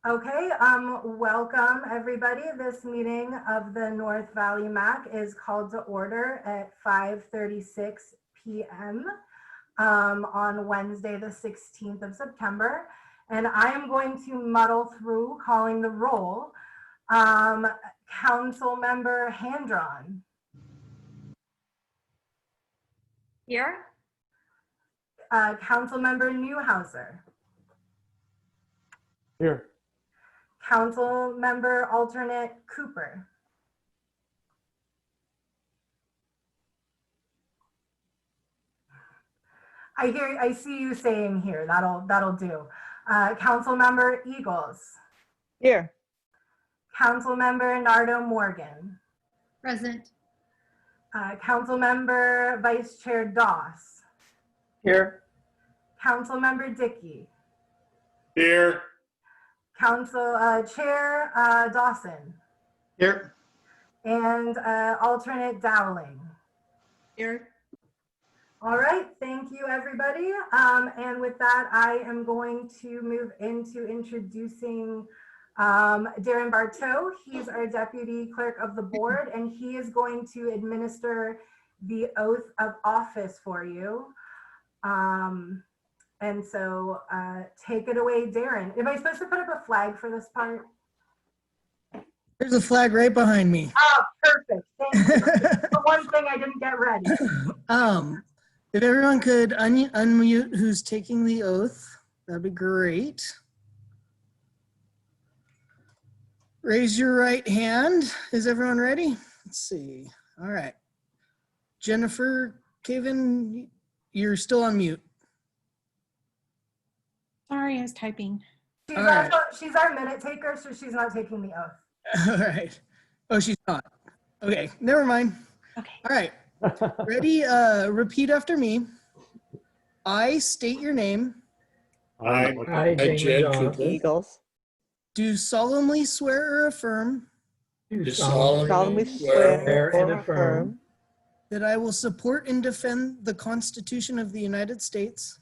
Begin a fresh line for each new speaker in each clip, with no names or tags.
Okay, welcome everybody. This meeting of the North Valley MAC is called to order at 5:36 p.m. On Wednesday, the 16th of September. And I am going to muddle through calling the roll. Council Member Handron.
Here.
Council Member Newhouser.
Here.
Council Member Alternate Cooper. I see you saying here. That'll do. Council Member Eagles.
Here.
Council Member Nardo Morgan.
Present.
Council Member Vice Chair Doss.
Here.
Council Member Dickey.
Here.
Council Chair Dawson.
Here.
And alternate Dowling.
Here.
All right, thank you everybody. And with that, I am going to move into introducing Darren Bartow. He's our Deputy Clerk of the Board, and he is going to administer the oath of office for you. And so take it away, Darren. Am I supposed to put up a flag for this part?
There's a flag right behind me.
Oh, perfect. Thank you. The one thing I didn't get ready.
If everyone could unmute who's taking the oath, that'd be great. Raise your right hand. Is everyone ready? Let's see. All right. Jennifer Caven, you're still on mute.
Sorry, I was typing.
She's our minute taker, so she's not taking the oath.
All right. Oh, she's not. Okay, never mind.
Okay.
All right. Ready? Repeat after me. I state your name.
I Jed Cooper,
Eagles.
Do solemnly swear or affirm
do
Solemnly swear and affirm
that I will support and defend the Constitution of the United States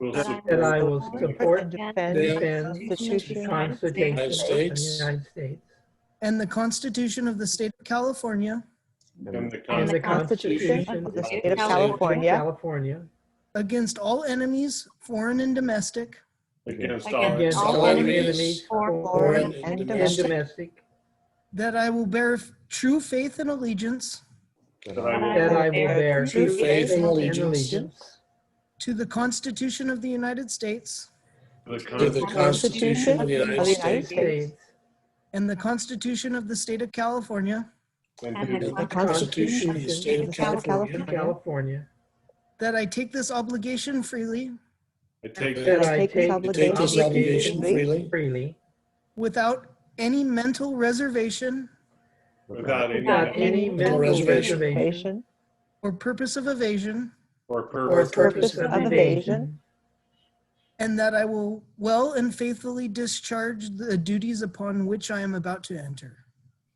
that I will support and defend the Constitution of the United States
and the Constitution of the State of California
and the Constitution
of the State of California
against all enemies, foreign and domestic,
against all enemies, foreign and domestic,
that I will bear true faith and allegiance
that I will bear true faith and allegiance
to the Constitution of the United States
to the Constitution of the United States
and the Constitution of the State of California,
and the Constitution of the State of California,
that I take this obligation freely
I take this obligation freely
without any mental reservation
without any mental reservation
or purpose of evasion,
or purpose of evasion,
and that I will well and faithfully discharge the duties upon which I am about to enter.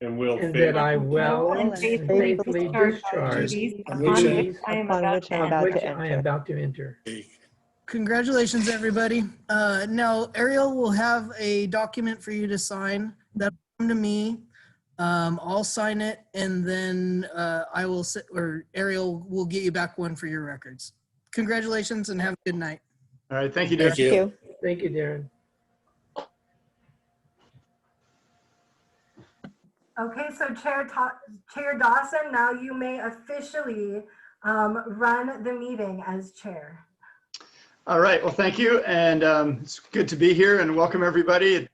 and that I will and faithfully discharge
upon which I am
about to enter.
Congratulations, everybody. Now, Ariel will have a document for you to sign. That'll come to me. I'll sign it, and then I will sit, or Ariel will get you back one for your records. Congratulations, and have a good night.
All right, thank you, Darren.
Thank you.
Thank you, Darren.
Okay, so Chair Dawson, now you may officially run the meeting as chair.
All right, well, thank you. And it's good to be here and welcome everybody.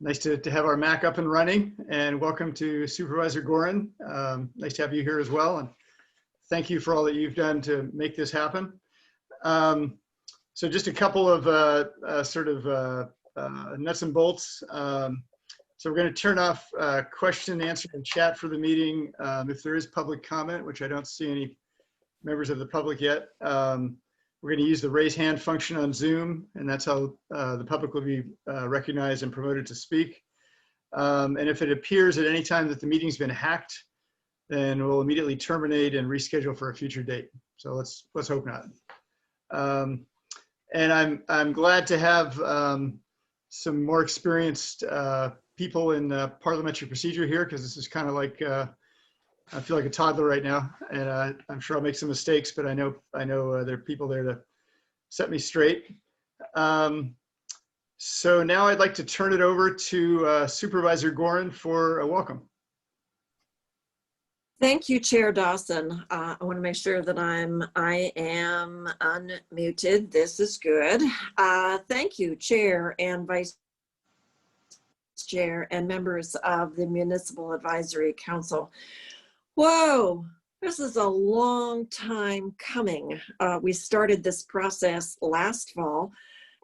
Nice to have our MAC up and running, and welcome to Supervisor Gorin. Nice to have you here as well. And thank you for all that you've done to make this happen. So just a couple of nuts and bolts. So we're going to turn off question and answer and chat for the meeting. If there is public comment, which I don't see any members of the public yet, we're going to use the raise hand function on Zoom, and that's how the public will be recognized and promoted to speak. And if it appears at any time that the meeting's been hacked, then we'll immediately terminate and reschedule for a future date. So let's hope not. And I'm glad to have some more experienced people in parliamentary procedure here, because this is kind of like, I feel like a toddler right now, and I'm sure I'll make some mistakes, but I know there are people there to set me straight. So now I'd like to turn it over to Supervisor Gorin for a welcome.
Thank you, Chair Dawson. I want to make sure that I am unmuted. This is good. Thank you, Chair and Vice Chair and members of the Municipal Advisory Council. Whoa, this is a long time coming. We started this process last fall,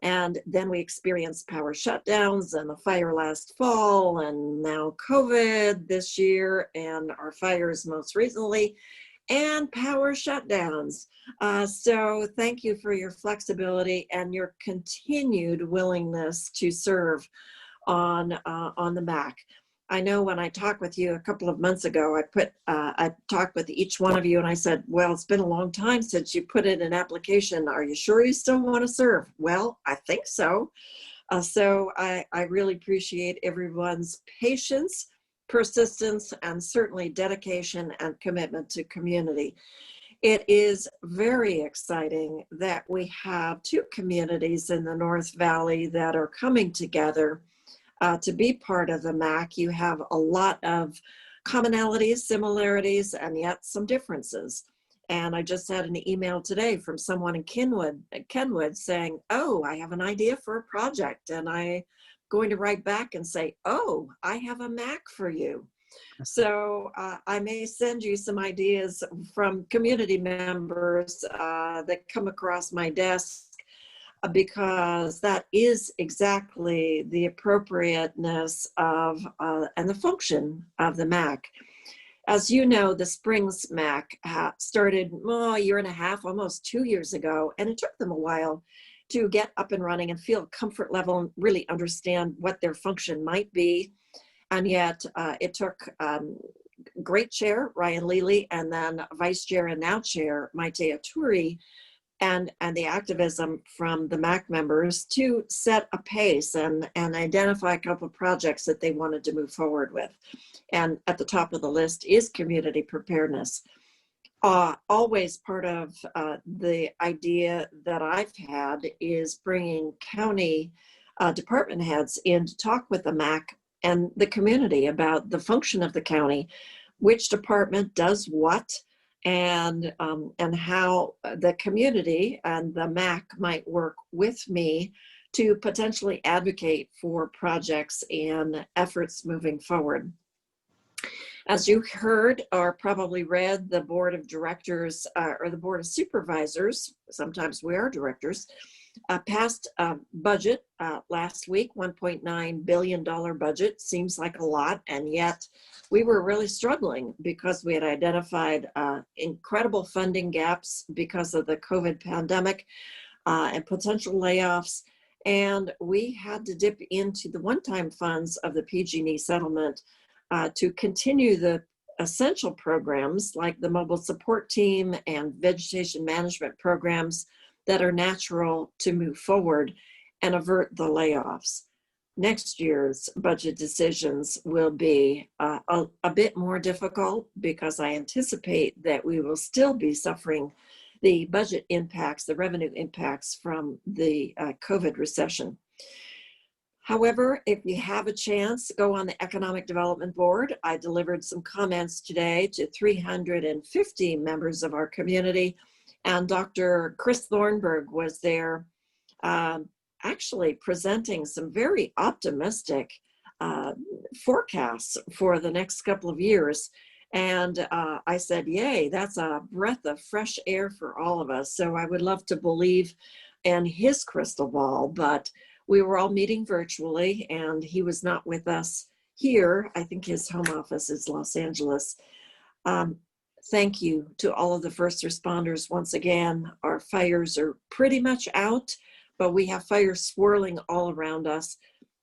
and then we experienced power shutdowns and the fire last fall, and now COVID this year, and our fires most recently, and power shutdowns. So thank you for your flexibility and your continued willingness to serve on the MAC. I know when I talked with you a couple of months ago, I talked with each one of you and I said, well, it's been a long time since you put in an application. Are you sure you still want to serve? Well, I think so. So I really appreciate everyone's patience, persistence, and certainly dedication and commitment to community. It is very exciting that we have two communities in the North Valley that are coming together to be part of the MAC. You have a lot of commonalities, similarities, and yet some differences. And I just had an email today from someone in Kenwood saying, oh, I have an idea for a project. And I'm going to write back and say, oh, I have a MAC for you. So I may send you some ideas from community members that come across my desk, because that is exactly the appropriateness of and the function of the MAC. As you know, the Springs MAC started a year and a half, almost 2 years ago, and it took them a while to get up and running and feel comfort level and really understand what their function might be. And yet it took great chair, Ryan Lely, and then vice chair and now chair, Maite Aturi, and the activism from the MAC members to set a pace and identify a couple of projects that they wanted to move forward with. And at the top of the list is community preparedness. Always part of the idea that I've had is bringing county department heads in to talk with the MAC and the community about the function of the county, which department does what, and how the community and the MAC might work with me to potentially advocate for projects and efforts moving forward. As you heard or probably read, the board of directors or the board of supervisors, sometimes we are directors, passed a budget last week, $1.9 billion budget. Seems like a lot, and yet we were really struggling because we had identified incredible funding gaps because of the COVID pandemic and potential layoffs. And we had to dip into the one-time funds of the PG&E settlement to continue the essential programs like the mobile support team and vegetation management programs that are natural to move forward and avert the layoffs. Next year's budget decisions will be a bit more difficult because I anticipate that we will still be suffering the budget impacts, the revenue impacts from the COVID recession. However, if you have a chance, go on the Economic Development Board. I delivered some comments today to 350 members of our community, and Dr. Chris Thornburg was there actually presenting some very optimistic forecasts for the next couple of years. And I said, yay, that's a breath of fresh air for all of us. So I would love to believe in his crystal ball, but we were all meeting virtually and he was not with us here. I think his home office is Los Angeles. Thank you to all of the first responders. Once again, our fires are pretty much out, but we have fires swirling all around us.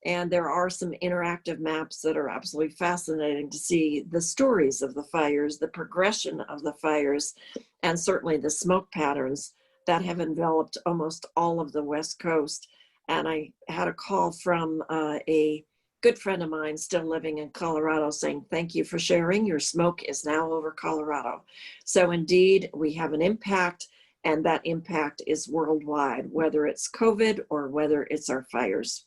And there are some interactive maps that are absolutely fascinating to see the stories of the fires, the progression of the fires, and certainly the smoke patterns that have enveloped almost all of the West Coast. And I had a call from a good friend of mine still living in Colorado saying, thank you for sharing. Your smoke is now over Colorado. So indeed, we have an impact, and that impact is worldwide, whether it's COVID or whether it's our fires.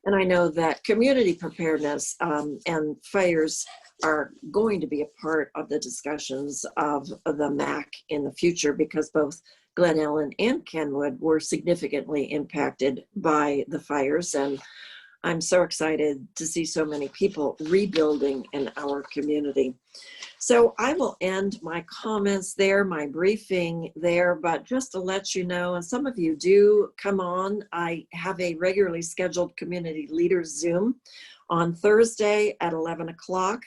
And I know that community preparedness and fires are going to be a part of the discussions of the MAC in the future, because both Glen Ellen and Kenwood were significantly impacted by the fires. And I'm so excited to see so many people rebuilding in our community. So I will end my comments there, my briefing there, but just to let you know, and some of you do come on, I have a regularly scheduled community leaders Zoom on Thursday at 11 o'clock.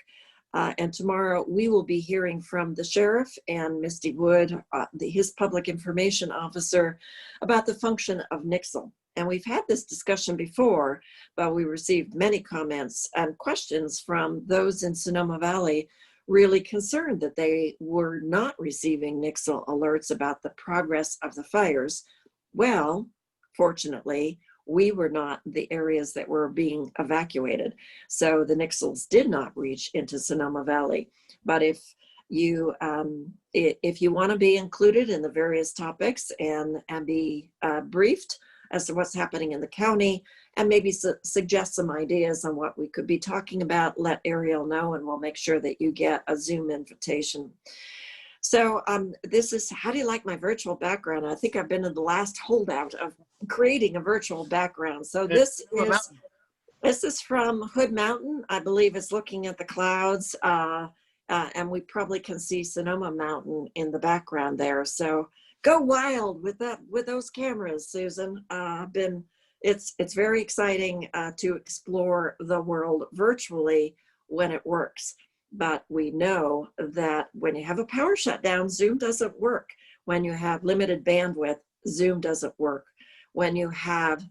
And tomorrow we will be hearing from the sheriff and Misty Wood, his public information officer, about the function of Nixle. And we've had this discussion before, but we received many comments and questions from those in Sonoma Valley really concerned that they were not receiving Nixle alerts about the progress of the fires. Well, fortunately, we were not the areas that were being evacuated. So the Nixles did not reach into Sonoma Valley. But if you want to be included in the various topics and be briefed as to what's happening in the county, and maybe suggest some ideas on what we could be talking about, let Ariel know, and we'll make sure that you get a Zoom invitation. So this is, how do you like my virtual background? I think I've been in the last holdout of creating a virtual background. So this is from Hood Mountain. I believe it's looking at the clouds, and we probably can see Sonoma Mountain in the background there. So go wild with that, with those cameras, Susan. It's very exciting to explore the world virtually when it works. But we know that when you have a power shutdown, Zoom doesn't work. When you have limited bandwidth, Zoom doesn't work. When you have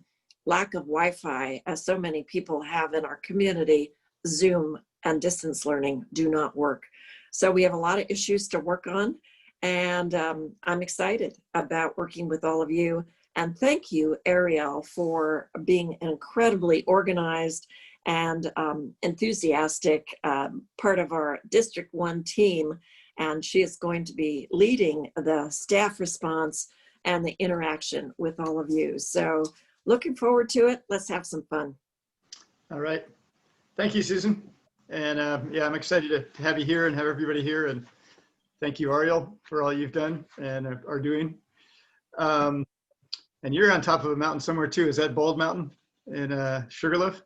lack of Wi-Fi, as so many people have in our community, Zoom and distance learning do not work. So we have a lot of issues to work on. And I'm excited about working with all of you. And thank you, Ariel, for being an incredibly organized and enthusiastic part of our District 1 team. And she is going to be leading the staff response and the interaction with all of you. So looking forward to it. Let's have some fun.
All right. Thank you, Susan. And yeah, I'm excited to have you here and have everybody here. And thank you, Ariel, for all you've done and are doing. And you're on top of a mountain somewhere too. Is that Bald Mountain in Sugarloaf?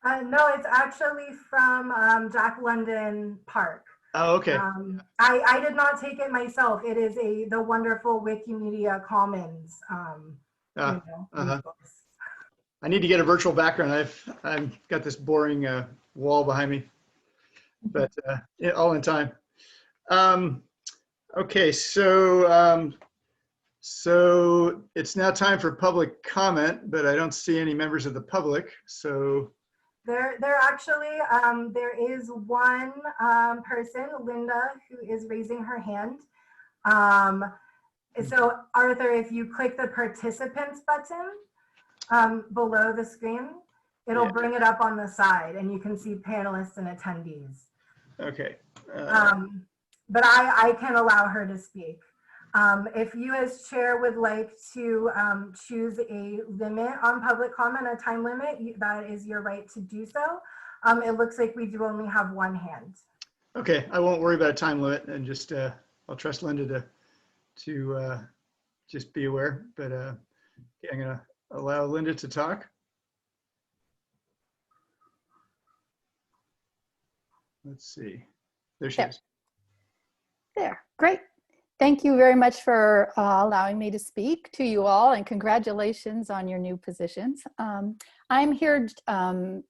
No, it's actually from Jack London Park.
Oh, okay.
I did not take it myself. It is the wonderful Wikimedia Commons.
I need to get a virtual background. I've got this boring wall behind me, but all in time. Okay, so it's now time for public comment, but I don't see any members of the public. So
there actually there is one person, Linda, who is raising her hand. So Arthur, if you click the participants button below the screen, it'll bring it up on the side, and you can see panelists and attendees.
Okay.
But I can allow her to speak. If you as chair would like to choose a limit on public comment, a time limit, that is your right to do so. It looks like we do only have one hand.
Okay, I won't worry about a time limit, and just I'll trust Linda to just be aware. But okay, I'm gonna allow Linda to talk. Let's see. There she is.
There, great. Thank you very much for allowing me to speak to you all, and congratulations on your new positions. I'm here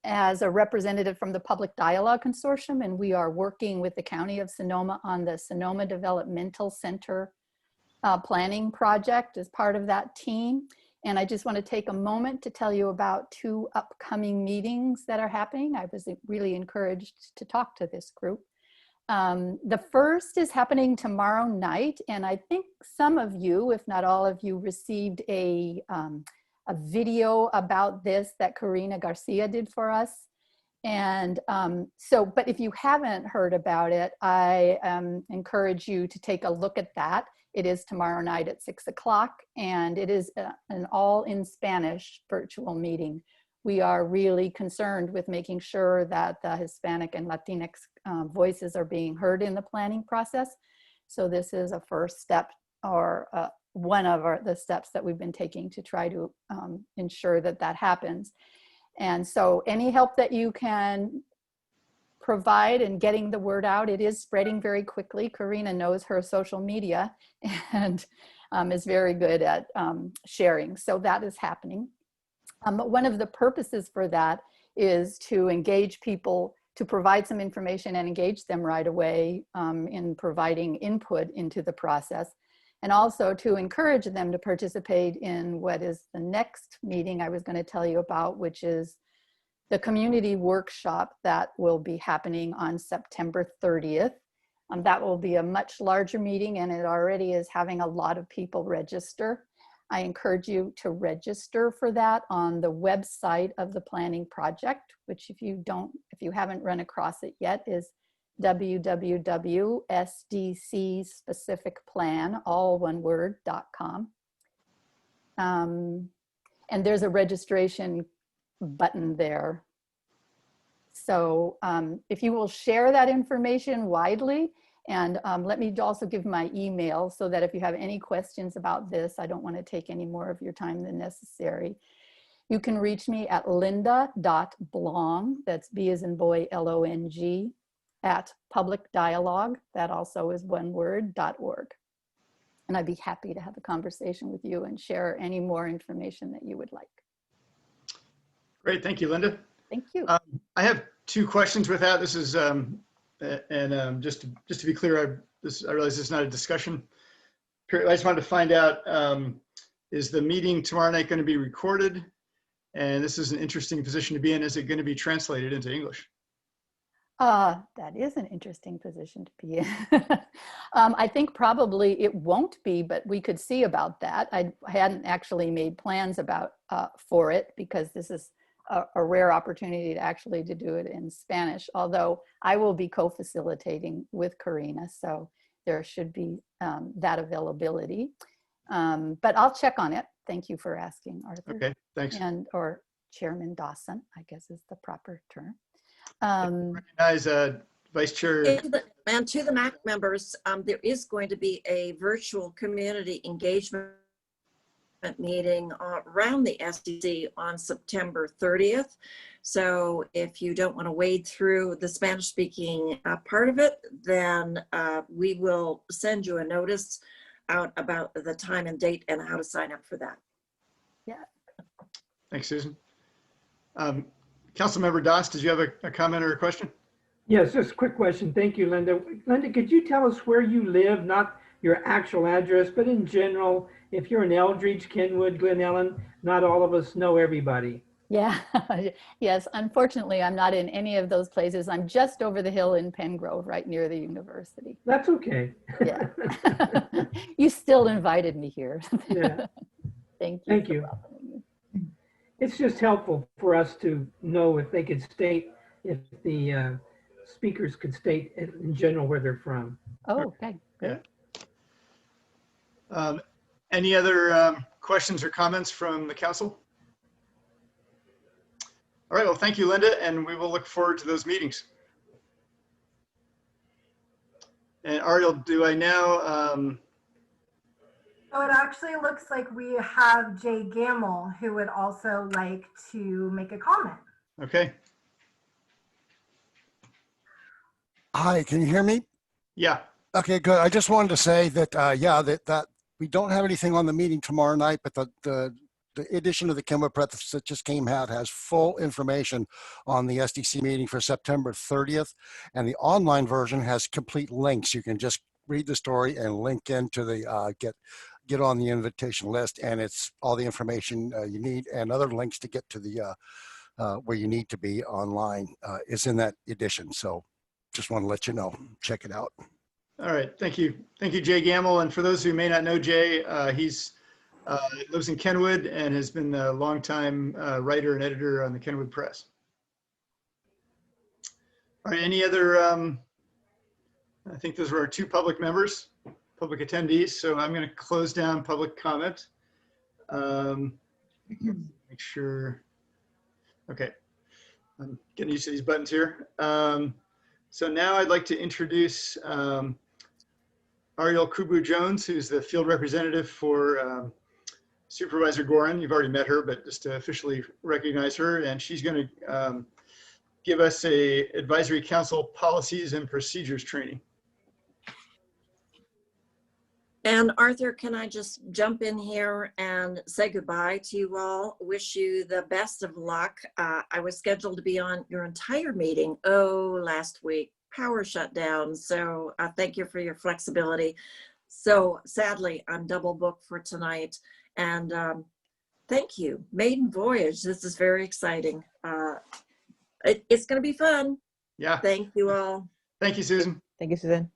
as a representative from the Public Dialogue Consortium, and we are working with the County of Sonoma on the Sonoma Developmental Center planning project as part of that team. And I just want to take a moment to tell you about two upcoming meetings that are happening. I was really encouraged to talk to this group. The first is happening tomorrow night, and I think some of you, if not all of you, received a a video about this that Karina Garcia did for us. And but if you haven't heard about it, I encourage you to take a look at that. It is tomorrow night at 6 o'clock, and it is an all in Spanish virtual meeting. We are really concerned with making sure that the Hispanic and Latinx voices are being heard in the planning process. So this is a first step, or one of the steps that we've been taking to try to ensure that that happens. And so any help that you can provide in getting the word out, it is spreading very quickly. Karina knows her social media and is very good at sharing. So that is happening. One of the purposes for that is to engage people, to provide some information and engage them right away in providing input into the process, and also to encourage them to participate in what is the next meeting I was going to tell you about, which is the community workshop that will be happening on September 30th. That will be a much larger meeting, and it already is having a lot of people register. I encourage you to register for that on the website of the planning project, which if you haven't run across it yet, is www.sdcspecificplan, all one word, .com. And there's a registration button there. So if you will share that information widely, and let me also give my email so that if you have any questions about this, I don't want to take any more of your time than necessary. You can reach me at linda.blong, that's B as in boy, L-O-N-G, at publicdialogue, that also is one word, .org. And I'd be happy to have a conversation with you and share any more information that you would like.
Great, thank you, Linda.
Thank you.
I have two questions with that. This is, just to be clear, I realize this is not a discussion period. I just wanted to find out, is the meeting tomorrow night going to be recorded? And this is an interesting position to be in. Is it going to be translated into English?
That is an interesting position to be in. I think probably it won't be, but we could see about that. I hadn't actually made plans for it, because this is a rare opportunity to do it in Spanish, although I will be co-facilitating with Karina, so there should be that availability. But I'll check on it. Thank you for asking, Arthur.
Okay, thanks.
Or Chairman Dawson, I guess is the proper term.
Recognize Vice Chair.
And to the MAC members, there is going to be a virtual community engagement meeting around the SDC on September 30th. So if you don't want to wade through the Spanish speaking part of it, then we will send you a notice out about the time and date and how to sign up for that.
Yeah.
Thanks, Susan. Councilmember Doss, did you have a comment or a question?
Yes, just a quick question. Thank you, Linda. Linda, could you tell us where you live, not your actual address, but in general, if you're in Eldridge, Kenwood, Glen Ellen, not all of us know everybody.
Yeah, yes, unfortunately, I'm not in any of those places. I'm just over the hill in Pengrove, right near the university.
That's okay.
Yeah. You still invited me here.
Yeah.
Thank you.
Thank you. It's just helpful for us to know if they could state, if the speakers could state in general where they're from.
Oh, okay. Good.
Yeah. Any other questions or comments from the council? All right, well, thank you, Linda, and we will look forward to those meetings. And Ariel, do I now?
So it actually looks like we have Jay Gamble, who would also like to make a comment.
Okay.
Hi, can you hear me?
Yeah.
Okay, good. I just wanted to say that, that we don't have anything on the meeting tomorrow night, but the edition of the Kenwood Press that just came out has full information on the SDC meeting for September 30th. And the online version has complete links. You can just read the story and link into the, get on the invitation list, and it's all the information you need, and other links to get to the, where you need to be online is in that edition. So just want to let you know, check it out.
All right, thank you. Thank you, Jay Gamble. And for those who may not know Jay, he's Lives in Kenwood and has been a longtime writer and editor on the Kenwood Press. All right, any other, I think those were our 2 public members, public attendees. So I'm going to close down public comment. Make sure. Okay. I'm getting used to these buttons here. So now I'd like to introduce Ariel Kubu-Jones, who's the field representative for Supervisor Gorin. You've already met her, but just to officially recognize her. And she's going to give us a advisory council policies and procedures training.
And Arthur, can I just jump in here and say goodbye to you all? Wish you the best of luck. I was scheduled to be on your entire meeting, last week. Power shut down. So thank you for your flexibility. So sadly, I'm double booked for tonight. And thank you. Maiden voyage. This is very exciting. It's going to be fun.
Yeah.
Thank you all.
Thank you, Susan.
Thank you, Susan.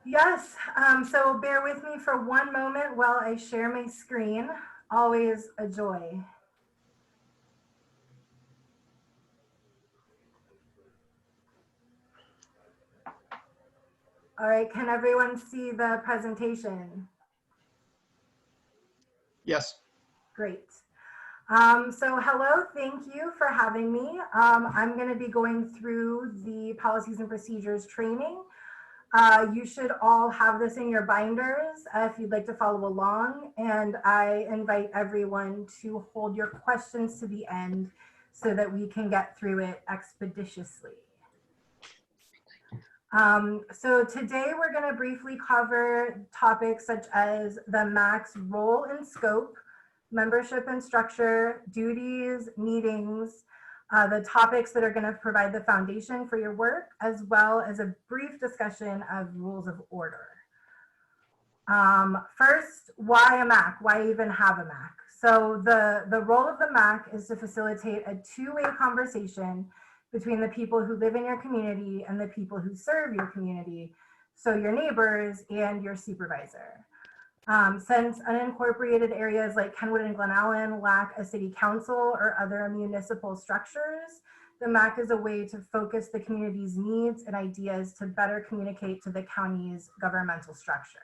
Yes, so bear with me for one moment while I share my screen. Always a joy. All right, can everyone see the presentation?
Yes.
Great. So hello, thank you for having me. I'm going to be going through the policies and procedures training. You should all have this in your binders if you'd like to follow along, and I invite everyone to hold your questions to the end so that we can get through it expeditiously. So today we're going to briefly cover topics such as the MAC's role and scope, membership and structure, duties, meetings, the topics that are going to provide the foundation for your work, as well as a brief discussion of rules of order. First, why a MAC? Why even have a MAC? So the role of the MAC is to facilitate a two-way conversation between the people who live in your community and the people who serve your community, so your neighbors and your supervisor. Since unincorporated areas like Kenwood and Glen Allen lack a city council or other municipal structures, the MAC is a way to focus the community's needs and ideas to better communicate to the county's governmental structure.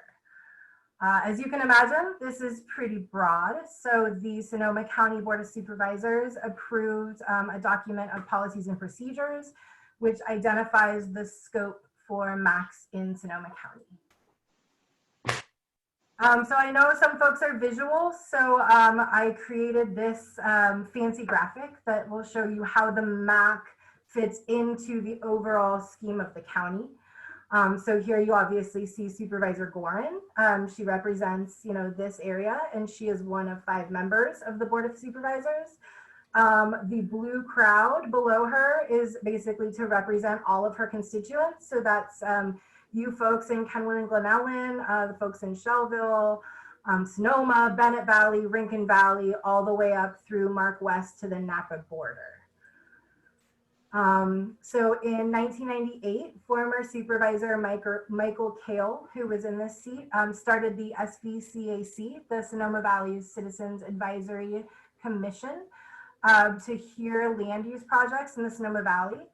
As you can imagine, this is pretty broad. So the Sonoma County Board of Supervisors approved a document of policies and procedures, which identifies the scope for MACs in Sonoma County. So I know some folks are visual, so I created this fancy graphic that will show you how the MAC fits into the overall scheme of the county. So here you obviously see Supervisor Gorin. She represents, this area, and she is one of 5 members of the Board of Supervisors. The blue crowd below her is basically to represent all of her constituents. So that's you folks in Kenwood and Glen Ellen, the folks in Shelville, Sonoma, Bennett Valley, Rincon Valley, all the way up through Mark West to the Napa border. So in 1998, former Supervisor Michael Kale, who was in this seat, started the SVCAC, the Sonoma Valley Citizens Advisory Commission, to hear land use projects in the Sonoma Valley.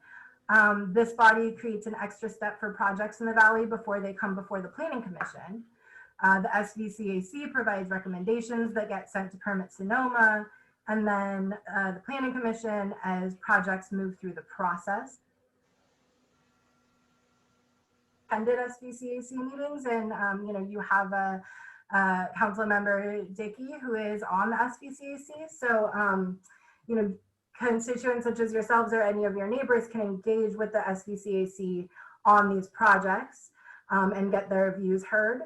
This body creates an extra step for projects in the valley before they come before the Planning Commission. The SVCAC provides recommendations that get sent to Permit Sonoma, and then the Planning Commission, as projects move through the process. Attended SVCAC meetings, and you have a council member, Dickey, who is on the SVCAC. So constituents such as yourselves or any of your neighbors can engage with the SVCAC on these projects and get their views heard.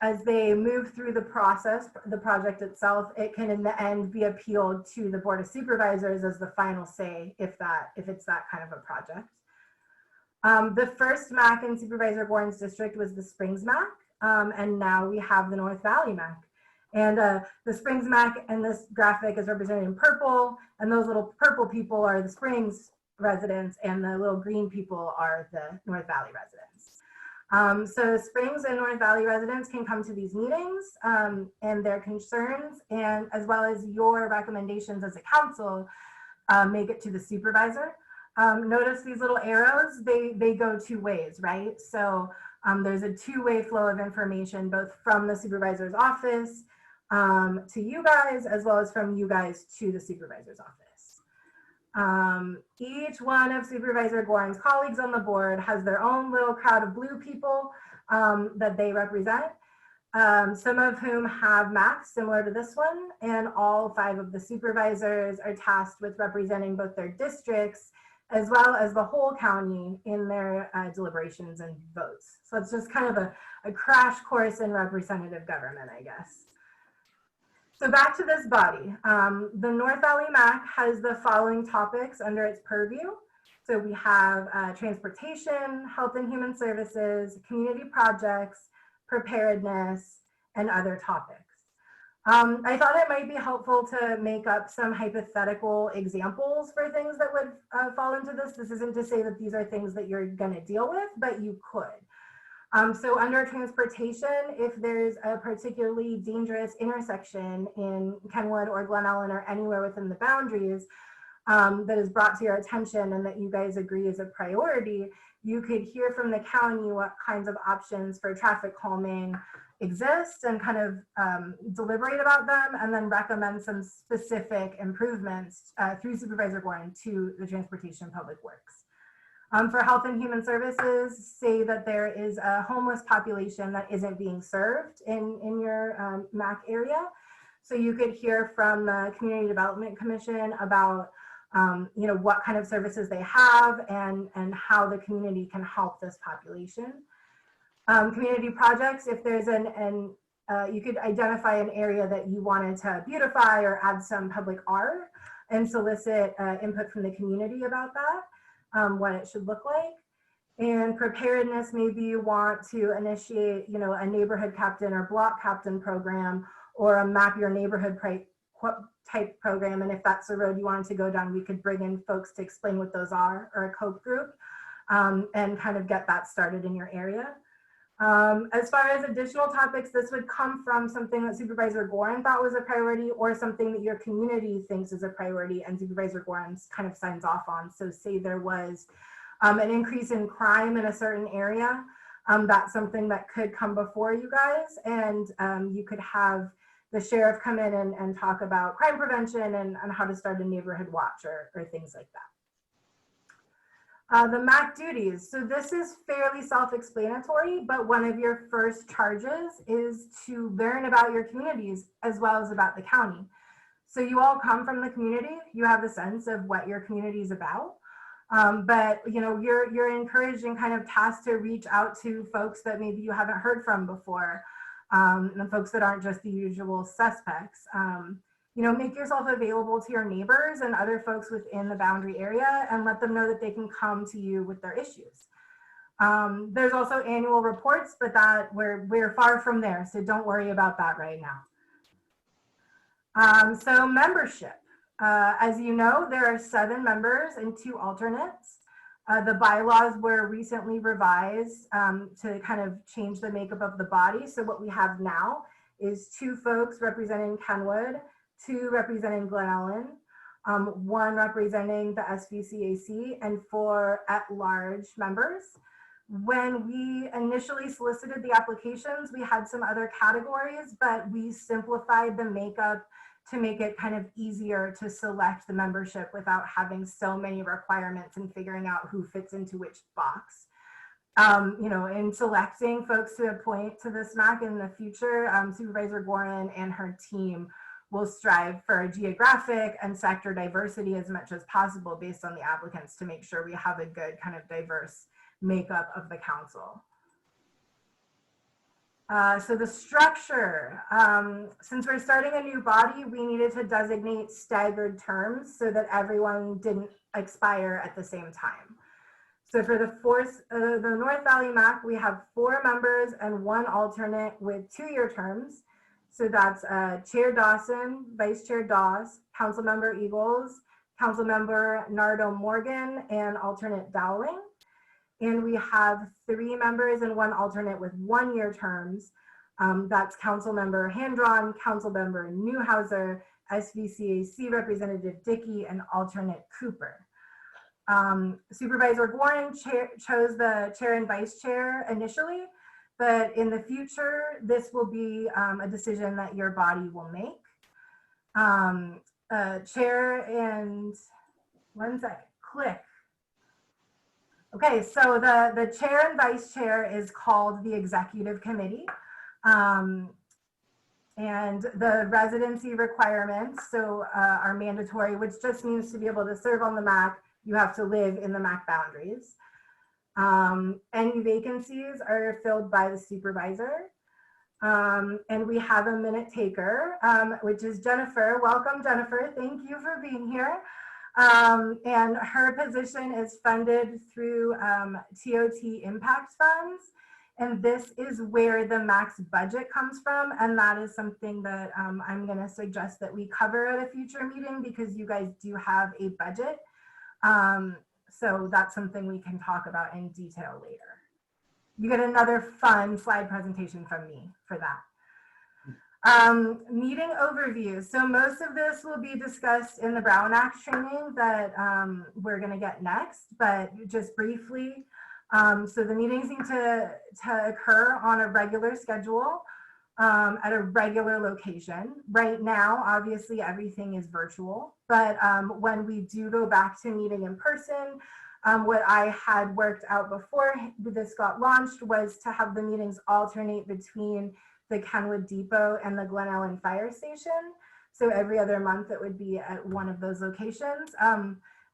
As they move through the process, the project itself, it can in the end be appealed to the Board of Supervisors as the final say if it's that kind of a project. The first MAC in Supervisor Gorin's district was the Springs MAC, and now we have the North Valley MAC. And the Springs MAC in this graphic is represented in purple, and those little purple people are the Springs residents, and the little green people are the North Valley residents. So Springs and North Valley residents can come to these meetings and their concerns, and as well as your recommendations as a council, make it to the supervisor. Notice these little arrows, they go two ways, right? So there's a two-way flow of information, both from the supervisor's office to you guys, as well as from you guys to the supervisor's office. Each one of Supervisor Goring's colleagues on the board has their own little crowd of blue people that they represent, some of whom have maps similar to this one, and all 5 of the supervisors are tasked with representing both their districts as well as the whole county in their deliberations and votes. So it's just kind of a crash course in representative government, I guess. So back to this body. The North Valley MAC has the following topics under its purview. So we have transportation, health and human services, community projects, preparedness, and other topics. I thought it might be helpful to make up some hypothetical examples for things that would fall into this. This isn't to say that these are things that you're going to deal with, but you could. So under transportation, if there's a particularly dangerous intersection in Kenwood or Glen Ellen or anywhere within the boundaries that is brought to your attention and that you guys agree is a priority, you could hear from the county what kinds of options for traffic calming exist and kind of deliberate about them, and then recommend some specific improvements through Supervisor Goring to the Transportation Public Works. For health and human services, say that there is a homeless population that isn't being served in your MAC area. So you could hear from the Community Development Commission about what kind of services they have and how the community can help this population. Community projects, if there's you could identify an area that you wanted to beautify or add some public art and solicit input from the community about that, what it should look like. And preparedness, maybe you want to initiate, a neighborhood captain or block captain program or a map your neighborhood type program. And if that's the road you wanted to go down, we could bring in folks to explain what those are, or a COPE group, and kind of get that started in your area. As far as additional topics, this would come from something that Supervisor Goring thought was a priority, or something that your community thinks is a priority and Supervisor Goring kind of signs off on. So say there was an increase in crime in a certain area, that's something that could come before you guys, and you could have the sheriff come in and talk about crime prevention and how to start a neighborhood watch or things like that. The MAC duties. So this is fairly self-explanatory, but one of your first charges is to learn about your communities as well as about the county. So you all come from the community, you have a sense of what your community is about, but you're encouraged and kind of tasked to reach out to folks that maybe you haven't heard from before, and folks that aren't just the usual suspects. Make yourself available to your neighbors and other folks within the boundary area and let them know that they can come to you with their issues. There's also annual reports, but that we're far from there, so don't worry about that right now. So membership. As you know, there are 7 members and 2 alternates. The bylaws were recently revised to kind of change the makeup of the body. So what we have now is 2 folks representing Kenwood, 2 representing Glen Ellen, 1 representing the SVCAC, and 4 at-large members. When we initially solicited the applications, we had some other categories, but we simplified the makeup to make it kind of easier to select the membership without having so many requirements and figuring out who fits into which box. In selecting folks to appoint to this MAC in the future, Supervisor Gorin and her team will strive for geographic and sector diversity as much as possible based on the applicants to make sure we have a good kind of diverse makeup of the council. So the structure, since we're starting a new body, we needed to designate staggered terms so that everyone didn't expire at the same time. So for the North Valley MAC, we have 4 members and 1 alternate with 2-year terms. So that's Chair Dawson, Vice Chair Dawes, Councilmember Eagles, Councilmember Nardo Morgan, and alternate Dowling. And we have 3 members and 1 alternate with 1-year terms. That's Council Member Handron, Council Member Newhouser, SVCAC Representative Dickey, and alternate Cooper. Supervisor Warren chose the chair and vice chair initially, but in the future, this will be a decision that your body will make. Chair and, one second, click. Okay, so the chair and vice chair is called the executive committee. And the residency requirements are mandatory, which just means to be able to serve on the MAC, you have to live in the MAC boundaries. Any vacancies are filled by the supervisor. And we have a minute taker, which is Jennifer. Welcome, Jennifer. Thank you for being here. And her position is funded through TOT impact funds. And this is where the max budget comes from. And that is something that I'm going to suggest that we cover at a future meeting because you guys do have a budget. So that's something we can talk about in detail later. You get another fun slide presentation from me for that. Meeting overview. So most of this will be discussed in the Brown Act training that we're going to get next, but just briefly. So the meetings need to occur on a regular schedule at a regular location. Right now, obviously, everything is virtual, but when we do go back to meeting in person, what I had worked out before this got launched was to have the meetings alternate between the Kenwood Depot and the Glen Ellen Fire Station. So every other month it would be at one of those locations.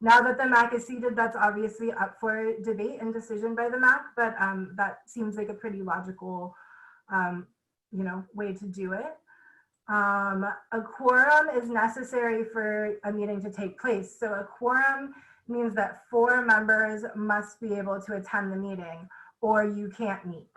Now that the MAC is seated, that's obviously up for debate and decision by the MAC, but that seems like a pretty logical way to do it. A quorum is necessary for a meeting to take place. So a quorum means that 4 members must be able to attend the meeting or you can't meet.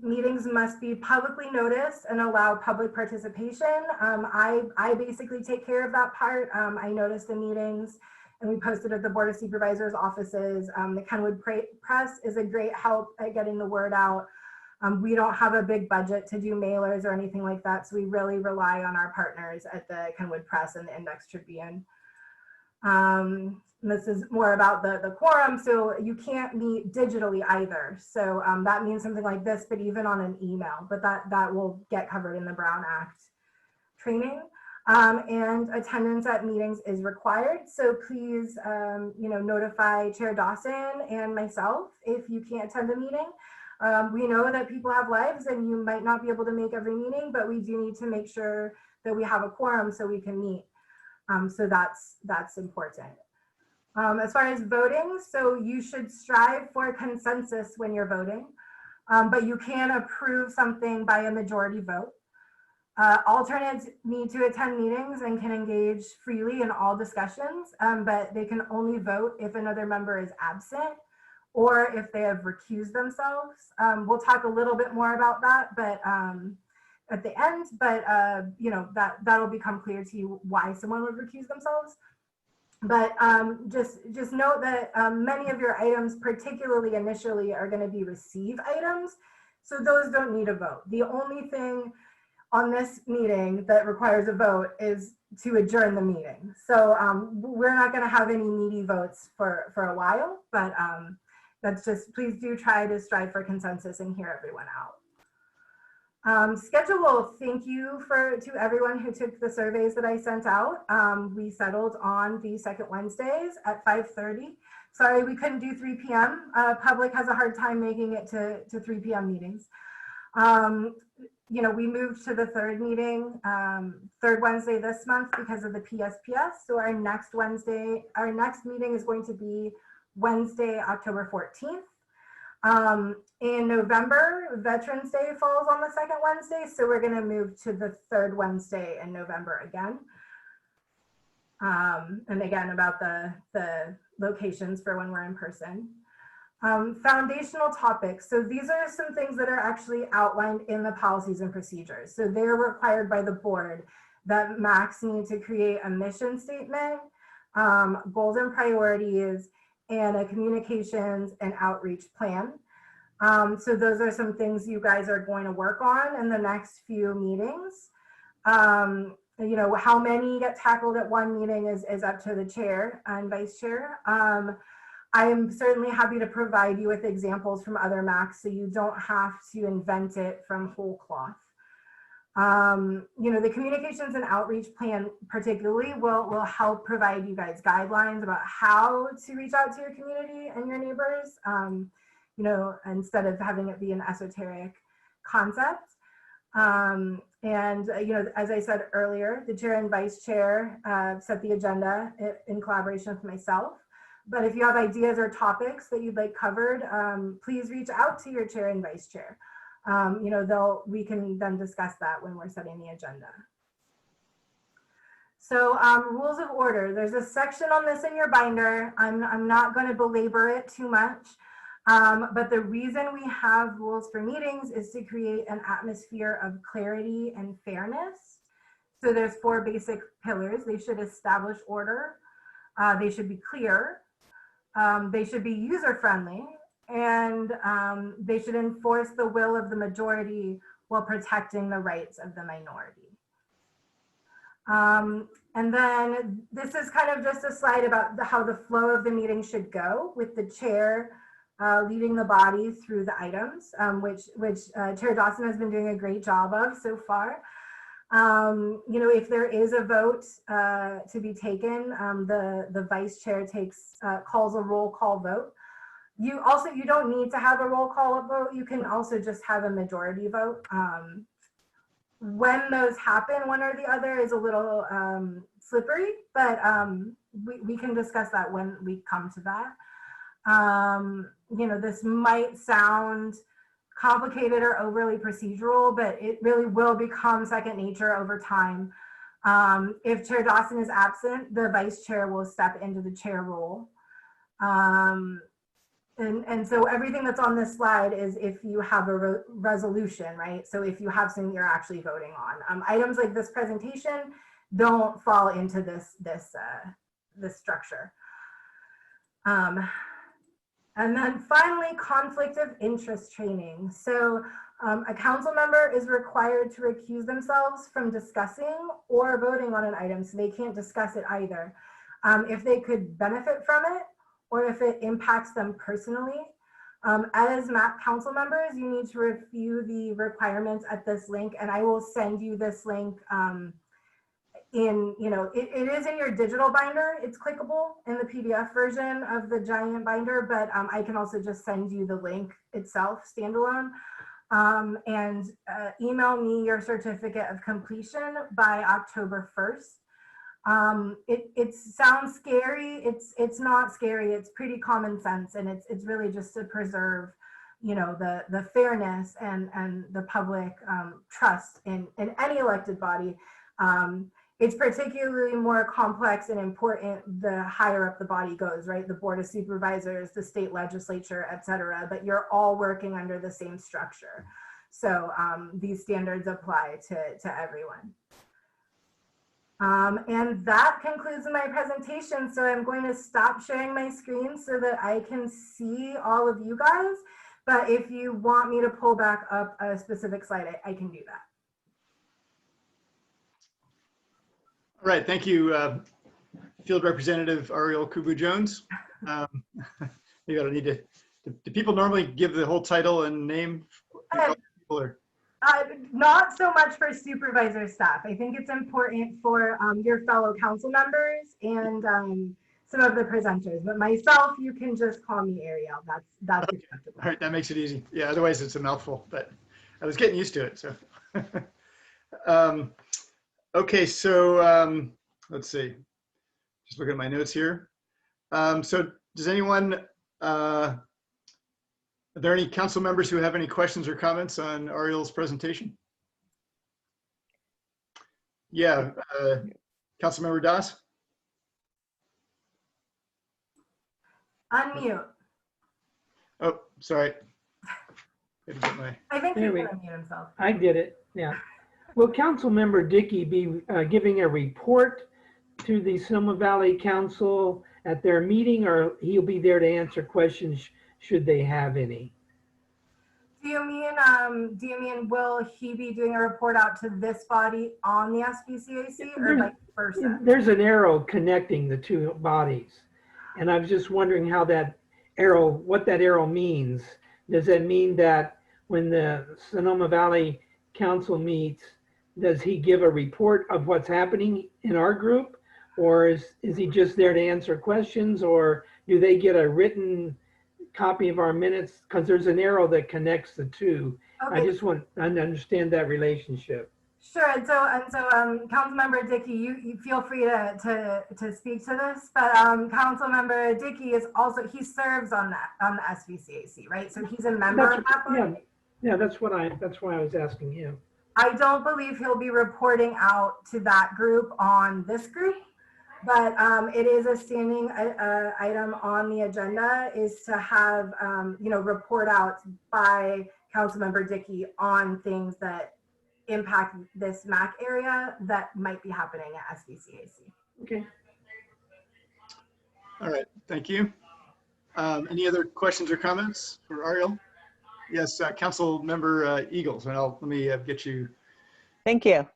Meetings must be publicly noticed and allow public participation. I basically take care of that part. I notice the meetings and we post it at the Board of Supervisors offices. The Kenwood Press is a great help at getting the word out. We don't have a big budget to do mailers or anything like that, so we really rely on our partners at the Kenwood Press and the Index Tribune. This is more about the quorum, so you can't meet digitally either. So that means something like this, but even on an email, but that will get covered in the Brown Act training. And attendance at meetings is required. So please, notify Chair Dawson and myself if you can't attend a meeting. We know that people have lives and you might not be able to make every meeting, but we do need to make sure that we have a quorum so we can meet. So that's important. As far as voting, so you should strive for consensus when you're voting, but you can approve something by a majority vote. Alternates need to attend meetings and can engage freely in all discussions, but they can only vote if another member is absent or if they have recused themselves. We'll talk a little bit more about that, but at the end, but that'll become clear to you why someone would recuse themselves. But just note that many of your items, particularly initially, are going to be receive items. So those don't need a vote. The only thing on this meeting that requires a vote is to adjourn the meeting. So we're not going to have any meaty votes for a while, but that's just, please do try to strive for consensus and hear everyone out. Schedule, thank you to everyone who took the surveys that I sent out. We settled on the second Wednesdays at 5:30. Sorry, we couldn't do 3 p.m. Public has a hard time making it to 3 p.m. meetings. We moved to the third Wednesday this month because of the PSPS. So our next meeting is going to be Wednesday, October 14th. In November, Veterans Day falls on the second Wednesday, so we're going to move to the third Wednesday in November again. And again, about the locations for when we're in person. Foundational topics. So these are some things that are actually outlined in the policies and procedures. So they're required by the board that MACs need to create a mission statement, goals and priorities, and a communications and outreach plan. So those are some things you guys are going to work on in the next few meetings. You know, how many get tackled at one meeting is up to the chair and vice chair. I am certainly happy to provide you with examples from other MACs so you don't have to invent it from whole cloth. You know, the communications and outreach plan particularly will help provide you guys guidelines about how to reach out to your community and your neighbors, you know, instead of having it be an esoteric concept. And, you know, as I said earlier, the chair and vice chair set the agenda in collaboration with myself. But if you have ideas or topics that you'd like covered, please reach out to your chair and vice chair. You know, we can then discuss that when we're setting the agenda. So rules of order, there's a section on this in your binder. I'm not going to belabor it too much. But the reason we have rules for meetings is to create an atmosphere of clarity and fairness. So there's 4 basic pillars. They should establish order. They should be clear. They should be user-friendly. And they should enforce the will of the majority while protecting the rights of the minority. And then this is kind of just a slide about how the flow of the meeting should go, with the chair leading the body through the items, which Chair Dawson has been doing a great job of so far. You know, if there is a vote to be taken, the vice chair calls a roll call vote. You don't need to have a roll call vote. You can also just have a majority vote. When those happen, one or the other is a little slippery, but we can discuss that when we come to that. You know, this might sound complicated or overly procedural, but it really will become second nature over time. If Chair Dawson is absent, the vice chair will step into the chair role. And so everything that's on this slide is if you have a resolution, right? So if you have something you're actually voting on. Items like this presentation don't fall into this structure. And then finally, conflict of interest training. So a council member is required to recuse themselves from discussing or voting on an item, so they can't discuss it either. If they could benefit from it, or if it impacts them personally. As MAP council members, you need to review the requirements at this link, and I will send you this link it is in your digital binder. It's clickable in the PDF version of the giant binder, but I can also just send you the link itself, standalone, and email me your certificate of completion by October 1st. It sounds scary. It's not scary. It's pretty common sense, and it's really just to preserve, you know, the fairness and the public trust in any elected body. It's particularly more complex and important the higher up the body goes, right? The Board of Supervisors, the state legislature, et cetera, but you're all working under the same structure. So these standards apply to everyone. And that concludes my presentation. So I'm going to stop sharing my screen so that I can see all of you guys. But if you want me to pull back up a specific slide, I can do that.
All right, thank you, Field Representative Ariel Kubu-Jones. Maybe I don't need to, do people normally give the whole title and name?
Not so much for supervisor staff. I think it's important for your fellow council members and some of the presenters, but myself, you can just call me Ariel. That's
okay.
acceptable.
All right, that makes it easy. Yeah, otherwise it's a mouthful, but I was getting used to it, so. Okay, so let's see. Just looking at my notes here. So does anyone, are there any council members who have any questions or comments on Ariel's presentation? Yeah, Councilmember Das?
Unmute.
Oh, sorry.
I think he
There
can
we-
unmute himself.
I did it, yeah. Will Councilmember Dickey be giving a report to the Sonoma Valley Council at their meeting, or he'll be there to answer questions should they have any?
Do you mean will he be doing a report out to this body on the SBCAC or vice versa?
There's an arrow connecting the two bodies. And I was just wondering how that arrow, what that arrow means. Does that mean that when the Sonoma Valley Council meets, does he give a report of what's happening in our group? Or is he just there to answer questions? Or do they get a written copy of our minutes? Because there's an arrow that connects the two.
Okay.
I just want to understand that relationship.
Sure, and so Councilmember Dickey, you feel free to speak to this, but Councilmember Dickey is also, he serves on the SBCAC, right? So he's a member of that body.
Yeah, that's why I was asking him.
I don't believe he'll be reporting out to that group on this group, but it is a standing item on the agenda is to have report out by Councilmember Dickey on things that impact this MAC area that might be happening at SBCAC.
Okay.
All right, thank you. Any other questions or comments for Ariel? Yes, Council Member Eagles, and let me get you.
Thank you.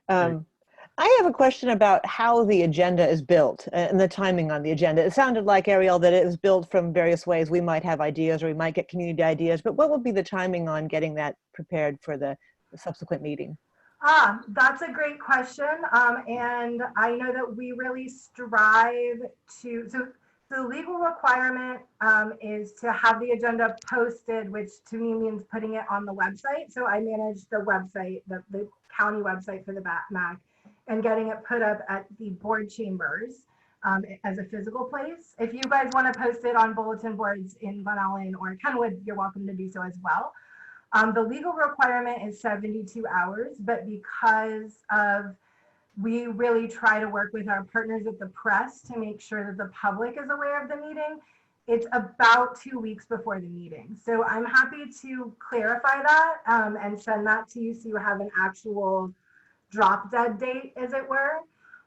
I have a question about how the agenda is built and the timing on the agenda. It sounded like, Ariel, that it was built from various ways. We might have ideas or we might get community ideas, but what would be the timing on getting that prepared for the subsequent meeting?
That's a great question. And I know that we really strive to, so the legal requirement is to have the agenda posted, which to me means putting it on the website. So I manage the website, the county website for the MAC, and getting it put up at the board chambers as a physical place. If you guys want to post it on bulletin boards in Glen Ellen or Kenwood, you're welcome to do so as well. The legal requirement is 72 hours, but because of we really try to work with our partners at the press to make sure that the public is aware of the meeting, it's about 2 weeks before the meeting. So I'm happy to clarify that and send that to you so you have an actual drop dead date, as it were.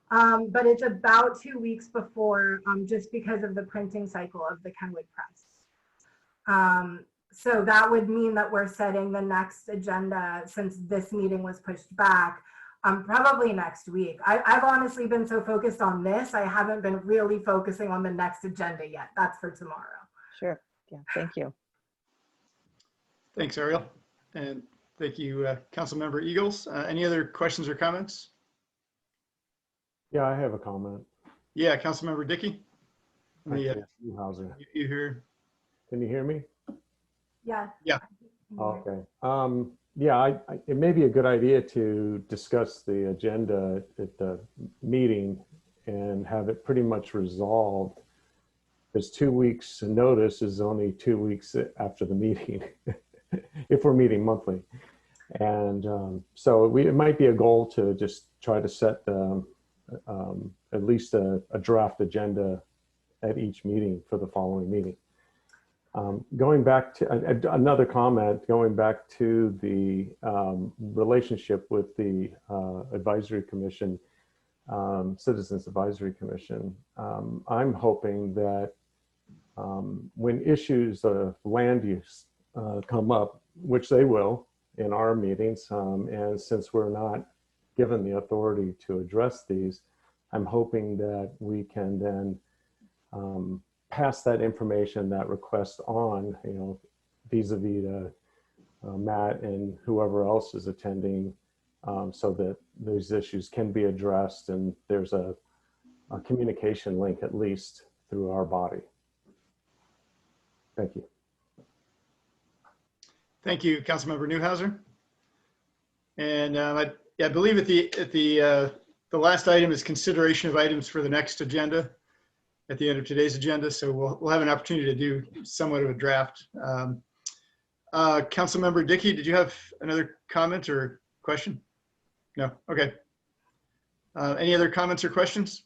But it's about 2 weeks before, just because of the printing cycle of the Kenwood Press. So that would mean that we're setting the next agenda, since this meeting was pushed back, probably next week. I've honestly been so focused on this, I haven't been really focusing on the next agenda yet. That's for tomorrow.
Sure. Yeah, thank you.
Thanks, Ariel. And thank you, Councilmember Eagles. Any other questions or comments?
Yeah, I have a comment.
Yeah, Councilmember Dickey.
Hauser.
You hear?
Can you hear me?
Yeah.
Yeah.
Okay. Yeah, it may be a good idea to discuss the agenda at the meeting and have it pretty much resolved. Because 2 weeks notice is only 2 weeks after the meeting, if we're meeting monthly. And so it might be a goal to just try to set at least a draft agenda at each meeting for the following meeting. Going back to another comment, going back to the relationship with the Advisory Commission, Citizens Advisory Commission, I'm hoping that when issues of land use come up, which they will in our meetings, and since we're not given the authority to address these, I'm hoping that we can then pass that information, that request on, vis-a-vis Matt and whoever else is attending, so that those issues can be addressed and there's a communication link at least through our body. Thank you.
Thank you, Councilmember Newhouser. And I believe at the last item is consideration of items for the next agenda at the end of today's agenda. So we'll have an opportunity to do somewhat of a draft. Councilmember Dickey, did you have another comment or question? No, okay. Any other comments or questions?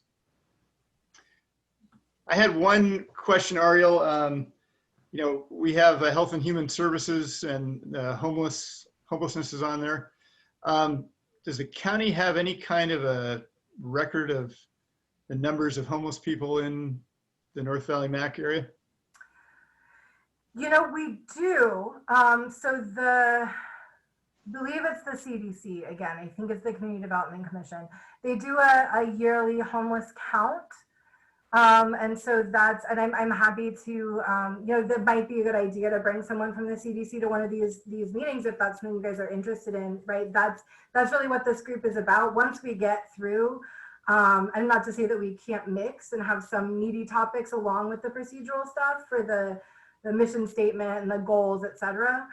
I had one question, Ariel. We have Health and Human Services and homelessness is on there. Does the county have any kind of a record of the numbers of homeless people in the North Valley MAC area?
You know, we do. So believe it's the CDC again. I think it's the Community Development Commission. They do a yearly homeless count. And so I'm happy to, you know, that might be a good idea to bring someone from the CDC to one of these meetings if that's something you guys are interested in, right? That's really what this group is about. Once we get through, and not to say that we can't mix and have some meaty topics along with the procedural stuff for the mission statement and the goals, et cetera.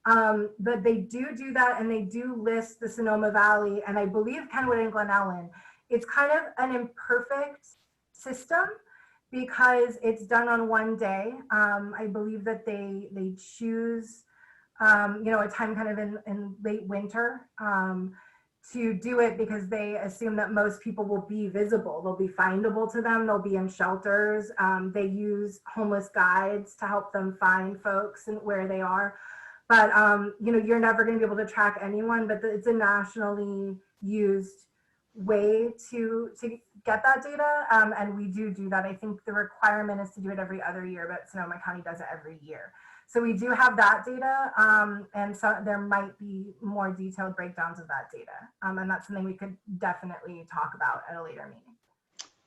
But they do that, and they do list the Sonoma Valley, and I believe Kenwood and Glen Ellen. It's kind of an imperfect system because it's done on one day. I believe that they choose, you know, a time kind of in late winter to do it because they assume that most people will be visible. They'll be findable to them. They'll be in shelters. They use homeless guides to help them find folks and where they are. But, you know, you're never going to be able to track anyone, but it's a nationally used way to get that data. And we do that. I think the requirement is to do it every other year, but Sonoma County does it every year. So we do have that data, and so there might be more detailed breakdowns of that data. And that's something we could definitely talk about at a later meeting.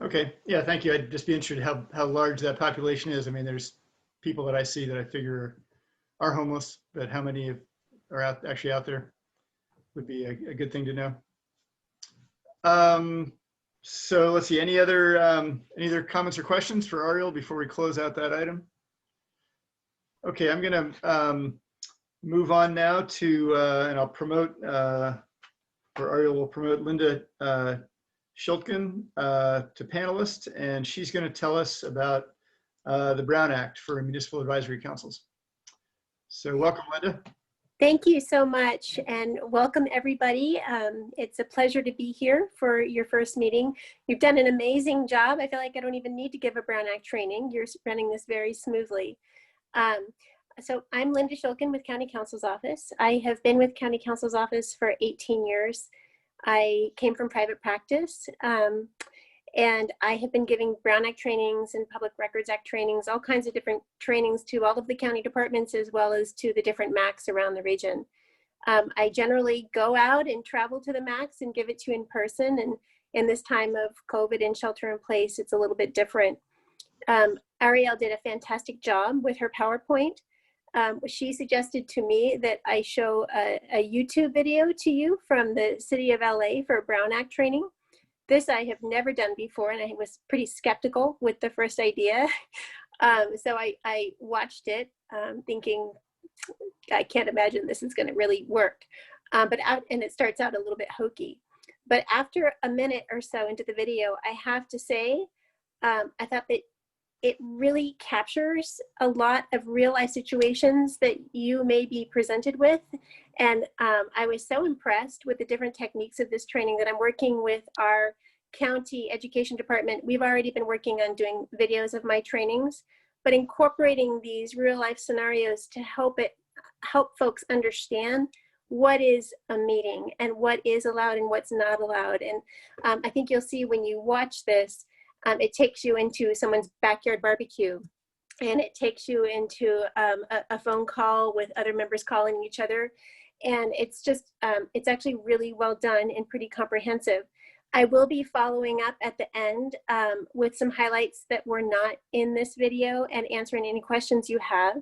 Okay, yeah, thank you. I'd just be interested how large that population is. I mean, there's people that I see that I figure are homeless, but how many are actually out there would be a good thing to know. So let's see, any other comments or questions for Ariel before we close out that item? Okay, I'm gonna move on now to, and I'll promote, or Ariel will promote Linda Schultgen to panelist, and she's gonna tell us about the Brown Act for municipal advisory councils. So welcome, Linda.
Thank you so much, and welcome everybody. It's a pleasure to be here for your first meeting. You've done an amazing job. I feel like I don't even need to give a Brown Act training. You're running this very smoothly. So I'm Linda Schultgen with County Counsel's Office. I have been with County Counsel's Office for 18 years. I came from private practice, and I have been giving Brown Act trainings and Public Records Act trainings, all kinds of different trainings to all of the county departments as well as to the different MACs around the region. I generally go out and travel to the MACs and give it to you in person, and in this time of COVID and shelter in place, it's a little bit different. Ariel did a fantastic job with her PowerPoint. She suggested to me that I show a YouTube video to you from the city of LA for Brown Act training. This I have never done before, and I was pretty skeptical with the first idea. So I watched it thinking, I can't imagine this is going to really work. And it starts out a little bit hokey. But after a minute or so into the video, I have to say, I thought that it really captures a lot of real life situations that you may be presented with. And I was so impressed with the different techniques of this training that I'm working with our county education department. We've already been working on doing videos of my trainings, but incorporating these real life scenarios to help folks understand what is a meeting and what is allowed and what's not allowed. And I think you'll see when you watch this, it takes you into someone's backyard barbecue, and it takes you into a phone call with other members calling each other. And it's just, it's actually really well done and pretty comprehensive. I will be following up at the end with some highlights that were not in this video and answering any questions you have.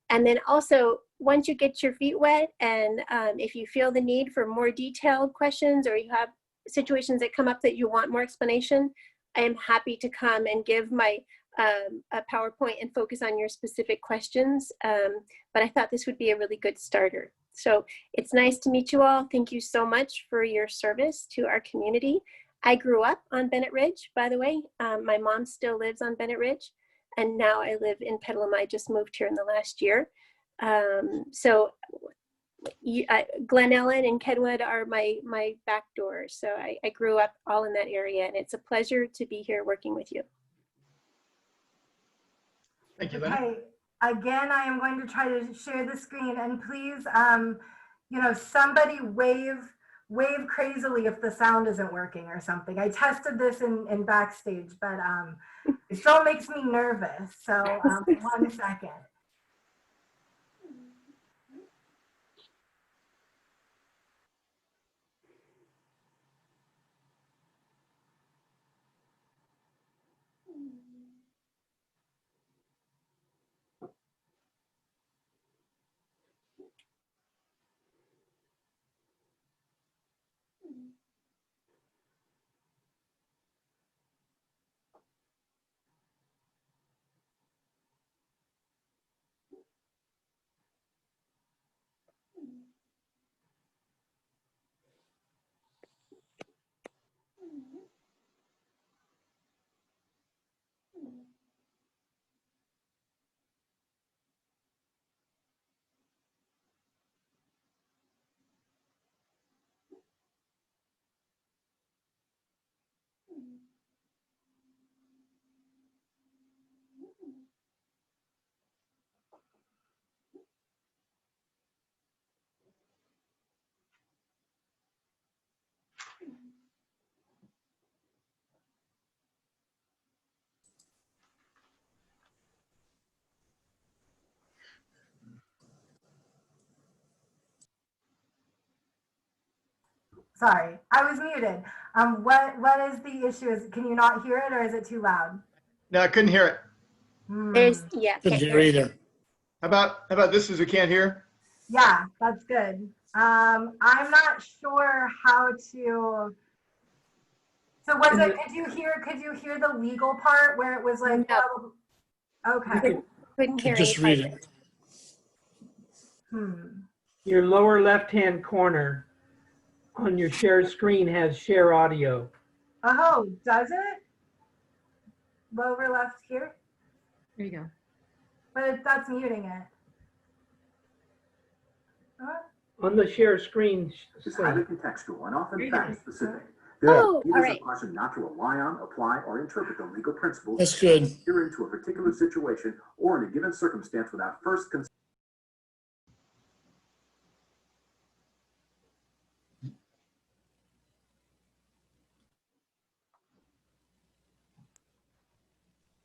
And then also, once you get your feet wet, and if you feel the need for more detailed questions, or you have situations that come up that you want more explanation, I am happy to come and give my a PowerPoint and focus on your specific questions. But I thought this would be a really good starter. So it's nice to meet you all. Thank you so much for your service to our community. I grew up on Bennett Ridge, by the way. My mom still lives on Bennett Ridge, and now I live in Petaluma. I just moved here in the last year. Glen Ellen and Kenwood are my back door. So I grew up all in that area, and it's a pleasure to be here working with you.
Thank you, Linda.
Okay, again, I am going to try to share the screen, and please, you know, somebody wave wave crazily if the sound isn't working or something. I tested this in backstage, but it still makes me nervous. So 1 second. Sorry, I was muted. What is the issue? Can you not hear it, or is it too loud?
No, I couldn't hear it.
Yeah.
Couldn't hear either.
How about this is we can't hear?
Yeah, that's good. I'm not sure how to. So was it? Could you hear the legal part where it was like?
No.
Okay.
Couldn't hear
Just
any
read
part
it.
of
Your lower left-hand corner on your share screen has share audio.
Oh, does it? Lower left here?
There you go.
But that's muting it.
On the share screen,
It's highly contextual and often fact specific.
Oh,
It
all
is
right.
a caution not to rely on, apply, or interpret the legal principles
That's good.
here into a particular situation or in a given circumstance without first considering.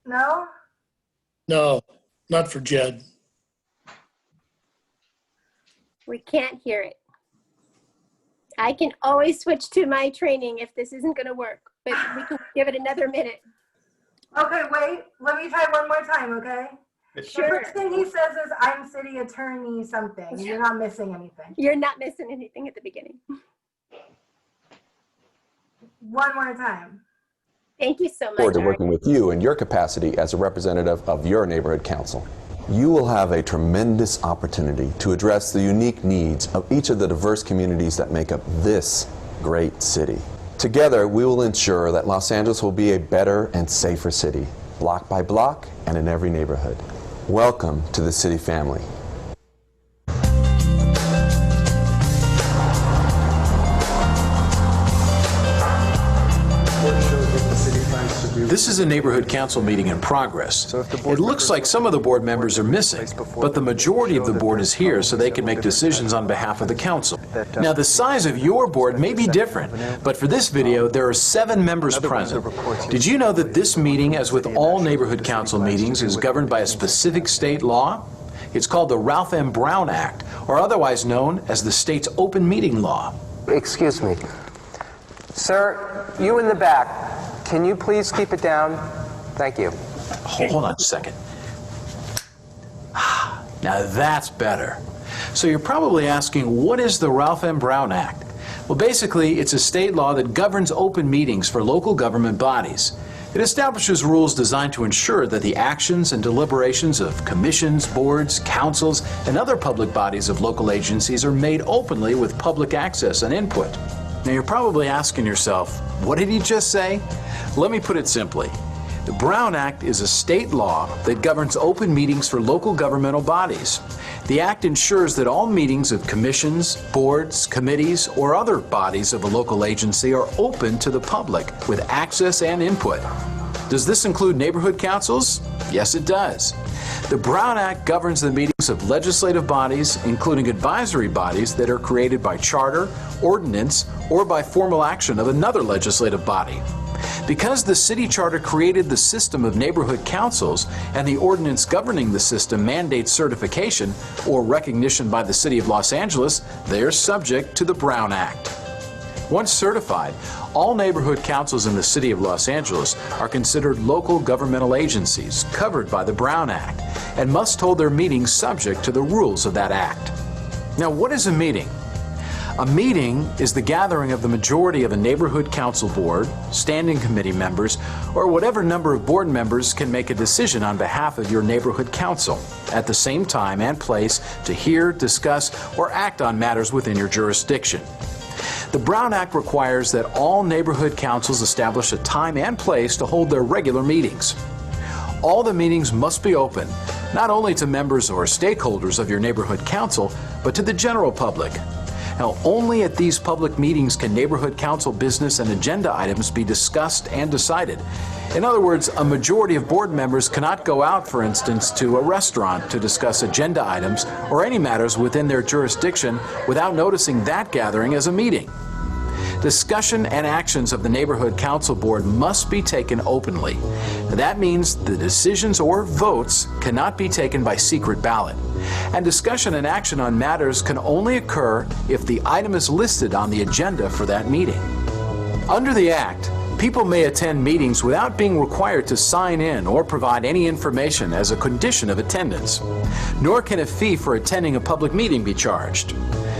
No?
No, not for Jed.
We can't hear it. I can always switch to my training if this isn't going to work, but we can give it another minute.
Okay, wait. Let me try one more time, okay?
Sure.
The first thing he says is, I'm city attorney something. You're not missing anything.
You're not missing anything at the beginning.
One more time.
Thank you so much.
Forward to
Ari.
working with you in your capacity as a representative of your neighborhood council. You will have a tremendous opportunity to address the unique needs of each of the diverse communities that make up this great city. Together, we will ensure that Los Angeles will be a better and safer city, block by block and in every neighborhood. Welcome to the city family.
This is a neighborhood council meeting in progress. It looks like some of the board members are missing, but the majority of the board is here so they can make decisions on behalf of the council. Now, the size of your board may be different, but for this video, there are 7 members present. Did you know that this meeting, as with all neighborhood council meetings, is governed by a specific state law? It's called the Ralph M. Brown Act, or otherwise known as the state's open meeting law.
Excuse me. Sir, you in the back, can you please keep it down? Thank you.
Hold on a second. Now that's better. So you're probably asking, what is the Ralph M. Brown Act? Well, basically, it's a state law that governs open meetings for local government bodies. It establishes rules designed to ensure that the actions and deliberations of commissions, boards, councils, and other public bodies of local agencies are made openly with public access and input. Now you're probably asking yourself, what did he just say? Let me put it simply. The Brown Act is a state law that governs open meetings for local governmental bodies. The act ensures that all meetings of commissions, boards, committees, or other bodies of a local agency are open to the public with access and input. Does this include neighborhood councils? Yes, it does. The Brown Act governs the meetings meetings of legislative bodies, including advisory bodies that are created by charter, ordinance, or by formal action of another legislative body. Because the city charter created the system of neighborhood councils and the ordinance governing the system mandates certification or recognition by the City of Los Angeles, they are subject to the Brown Act. Once certified, all neighborhood councils in the City of Los Angeles are considered local governmental agencies covered by the Brown Act and must hold their meetings subject to the rules of that act. Now, what is a meeting? A meeting is the gathering of the majority of a neighborhood council board, standing committee members, or whatever number of board members can make a decision on behalf of your neighborhood council at the same time and place to hear, discuss, or act on matters within your jurisdiction. The Brown Act requires that all neighborhood councils establish a time and place to hold their regular meetings. All the meetings must be open, not only to members or stakeholders of your neighborhood council, but to the general public. Now, only at these public meetings can neighborhood council business and agenda items be discussed and decided. In other words, a majority of board members cannot go out, for instance, to a restaurant to discuss agenda items or any matters within their jurisdiction without noticing that gathering as a meeting. Discussion and actions of the Neighborhood Council Board must be taken openly. That means the decisions or votes cannot be taken by secret ballot. And discussion and action on matters can only occur if the item is listed on the agenda for that meeting. Under the Act, people may attend meetings without being required to sign in or provide any information as a condition of attendance, nor can a fee for attending a public meeting be charged.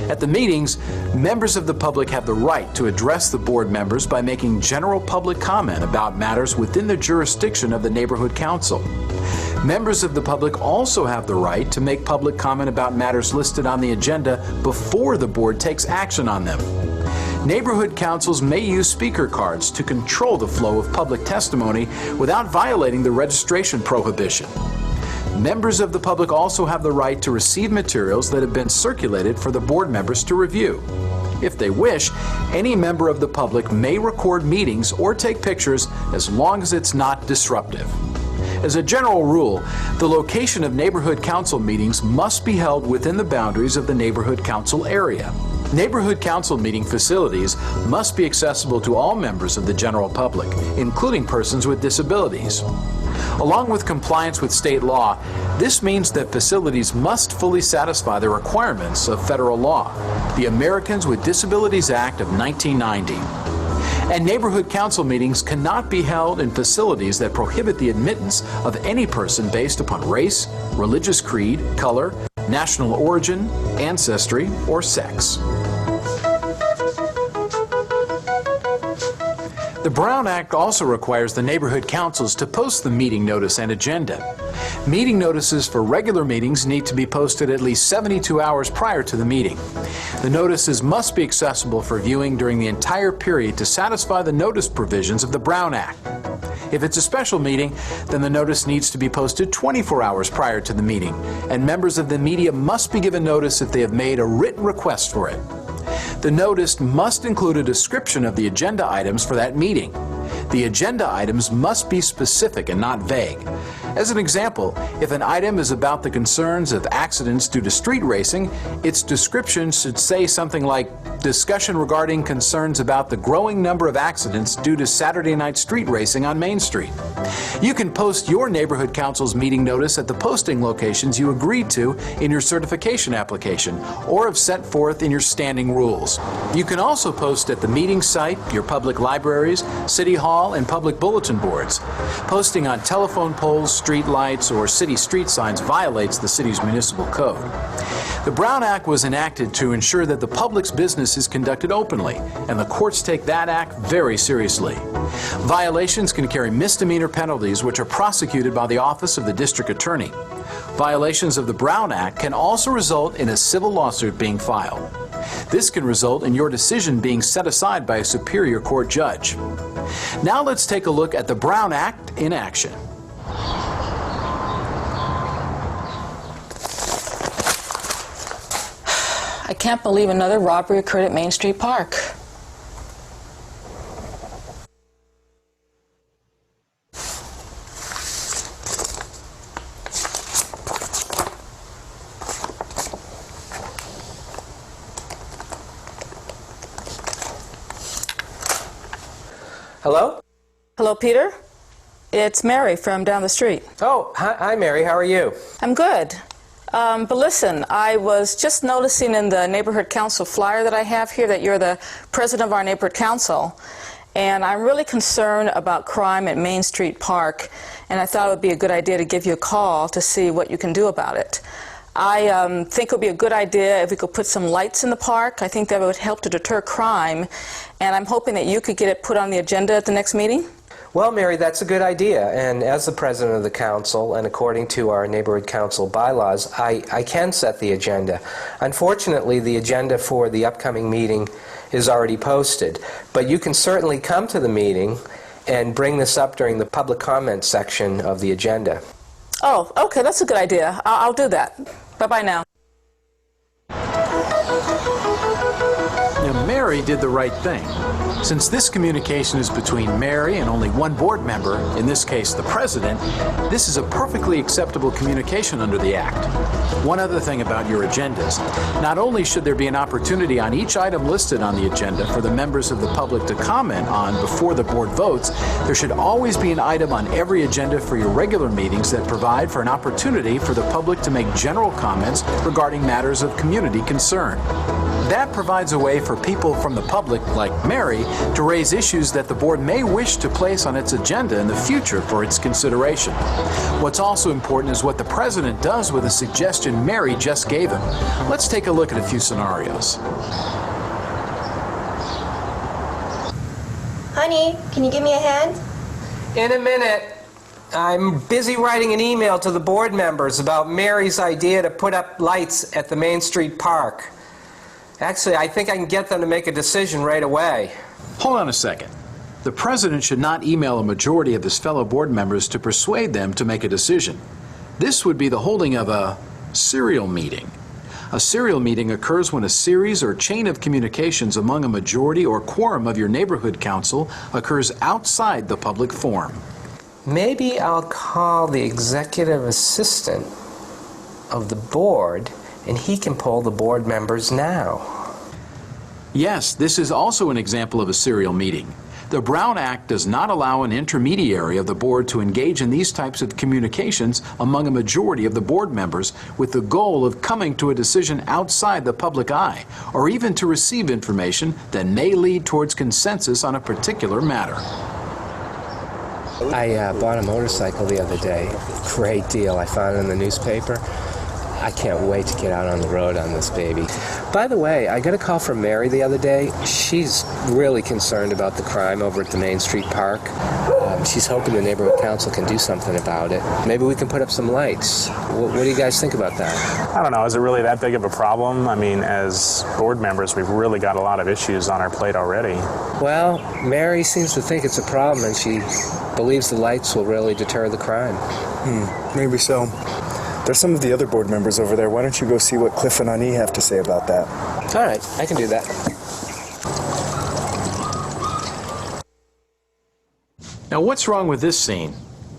At the meetings, members of the public have the right to address the board members by making general public comment about matters within the jurisdiction of the neighborhood council. Members of the public also have the right to make public comment about matters listed on the agenda before the board takes action on them. Neighborhood councils may use speaker cards to control the flow of public testimony without violating the registration prohibition. Members of the public also have the right to receive materials that have been circulated for the board members to review. If they wish, any member of the public may record meetings or take pictures as long as it's not disruptive. As a general rule, the location of neighborhood council meetings must be held within the boundaries of the neighborhood council area. Neighborhood council meeting facilities must be accessible to all members of the general public, including persons with disabilities. Along with compliance with state law, this means that facilities must fully satisfy the requirements of federal law, the Americans with Disabilities Act of 1990. And neighborhood council meetings cannot be held in facilities that prohibit the admittance of any person based upon race, religious creed, color, national origin, ancestry, or sex. The Brown Act also requires the neighborhood councils to post the meeting notice and agenda. Meeting notices for regular meetings need to be posted at least 72 hours prior to the meeting. The notices must be accessible for viewing during the entire period to satisfy the notice provisions of the Brown Act. If it's a special meeting, then the notice needs to be posted 24 hours prior to the meeting, and members of the media must be given notice if they have made a written request for it. The notice must include a description of the agenda items for that meeting. The agenda items must be specific and not vague. As an example, if an item is about the concerns of accidents due to street racing, its description should say something like, discussion regarding concerns about the growing number of accidents due to Saturday night street racing on Main Street. You can post your neighborhood council's meeting notice at the posting locations you agreed to in your certification application or have set forth in your standing rules. You can also post at the meeting site, your public libraries, city hall, and public bulletin boards. Posting on telephone poles, street lights, or city street signs violates the city's municipal code. The Brown Act was enacted to ensure that the public's business is conducted openly, and the courts take that act very seriously. Violations can carry misdemeanor penalties which are prosecuted by the Office of the District Attorney. Violations of the Brown Act can also result in a civil lawsuit being filed. This can result in your decision being set aside by a superior court judge. Now let's take a look at the Brown Act in action.
I can't believe another robbery occurred at Main Street Park.
Hello?
Hello, Peter. It's Mary from down the street.
Oh, hi Mary, how are you?
I'm good. But listen, I was just noticing in the neighborhood council flyer that I have here that you're the president of our neighborhood council. And I'm really concerned about crime at Main Street Park. And I thought it would be a good idea to give you a call to see what you can do about it. I think it would be a good idea if we could put some lights in the park. I think that would help to deter crime. And I'm hoping that you could get it put on the agenda at the next meeting.
Well, Mary, that's a good idea. And as the president of the council, and according to our neighborhood council bylaws, I can set the agenda. Unfortunately, the agenda for the upcoming meeting is already posted. But you can certainly come to the meeting and bring this up during the public comment section of the agenda.
Oh, okay, that's a good idea. I'll do that. Bye-bye now.
Now, Mary did the right thing. Since this communication is between Mary and only one board member, in this case the president, this is a perfectly acceptable communication under the Act. One other thing about your agendas. Not only should there be an opportunity on each item listed on the agenda for the members of the public to comment on before the board votes, there should always be an item on every agenda for your regular meetings that provide for an opportunity for the public to make general comments regarding matters of community concern. That provides a way for people from the public, like Mary, to raise issues that the board may wish to place on its agenda in the future for its consideration. What's also important is what the president does with a suggestion Mary just gave him. Let's take a look at a few scenarios.
Honey, can you give me a hand?
In a minute. I'm busy writing an email to the board members about Mary's idea to put up lights at the Main Street Park. Actually, I think I can get them to make a decision right away.
Hold on a second. The president should not email a majority of his fellow board members to persuade them to make a decision. This would be the holding of a serial meeting. A serial meeting occurs when a series or chain of communications among a majority or quorum of your neighborhood council occurs outside the public forum.
Maybe I'll call the executive assistant of the board and he can poll the board members now.
Yes, this is also an example of a serial meeting. The Brown Act does not allow an intermediary of the board to engage in these types of communications among a majority of the board members with the goal of coming to a decision outside the public eye, or even to receive information that may lead towards consensus on a particular matter.
I bought a motorcycle the other day. Great deal. I found it in the newspaper. I can't wait to get out on the road on this baby. By the way, I got a call from Mary the other day. She's really concerned about the crime over at the Main Street Park. She's hoping the neighborhood council can do something about it. Maybe we can put up some lights. What do you guys think about that?
I don't know. Is it really that big of a problem? I mean, as board members, we've really got a lot of issues on our plate already.
Well, Mary seems to think it's a problem, and she believes the lights will really deter the crime.
Maybe so. There's some of the other board members over there. Why don't you go see what Cliff and Ani have to say about that?
All right, I can do that.
Now, what's wrong with this scene?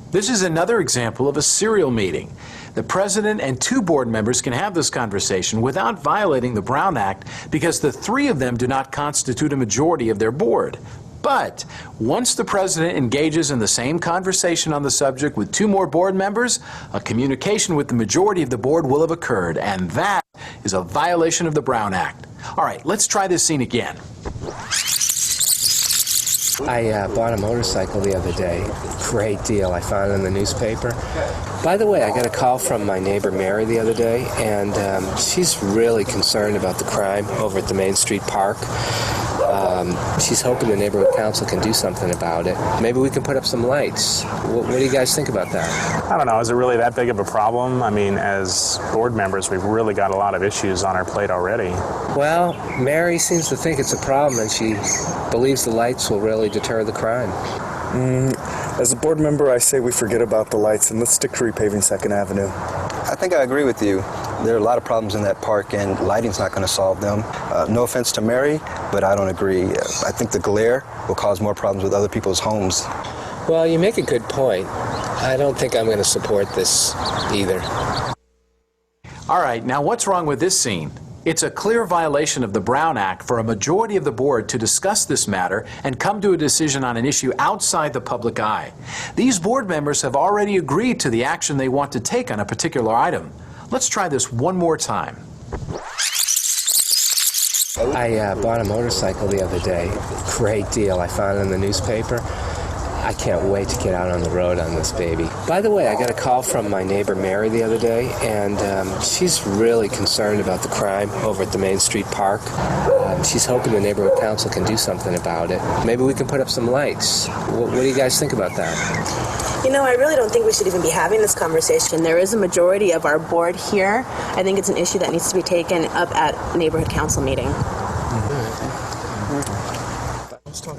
This is another example of a serial meeting. The president and two board members can have this conversation without violating the Brown Act because the three of them do not constitute a majority of their board. But once the president engages in the same conversation on the subject with two more board members, a communication with the majority of the board will have occurred, and that is a violation of the Brown Act. All right, let's try this scene again.
I bought a motorcycle the other day. Great deal. I found it in the newspaper. By the way, I got a call from my neighbor Mary the other day, and she's really concerned about the crime over at the Main Street Park. She's hoping the neighborhood council can do something about it. Maybe we can put up some lights. What do you guys think about that?
I don't know. Is it really that big of a problem? I mean, as board members, we've really got a lot of issues on our plate already.
Well, Mary seems to think it's a problem, and she believes the lights will really deter the crime.
As a board member, I say we forget about the lights and let's stick to repaving 2nd Avenue.
I think I agree with you. There are a lot of problems in that park, and lighting's not going to solve them. No offense to Mary, but I don't agree. I think the glare will cause more problems with other people's homes.
Well, you make a good point. I don't think I'm going to support this either.
All right, now what's wrong with this scene? It's a clear violation of the Brown Act for a majority of the board to discuss this matter and come to a decision on an issue outside the public eye. These board members have already agreed to the action they want to take on a particular item. Let's try this one more time.
I bought a motorcycle the other day. Great deal. I found it in the newspaper. I can't wait to get out on the road on this baby. By the way, I got a call from my neighbor Mary the other day, and she's really concerned about the crime over at the Main Street Park. She's hoping the neighborhood council can do something about it. Maybe we can put up some lights. What do you guys think about that?
You know, I really don't think we should even be having this conversation. There is a majority of our board here. I think it's an issue that needs to be taken up at neighborhood council meeting.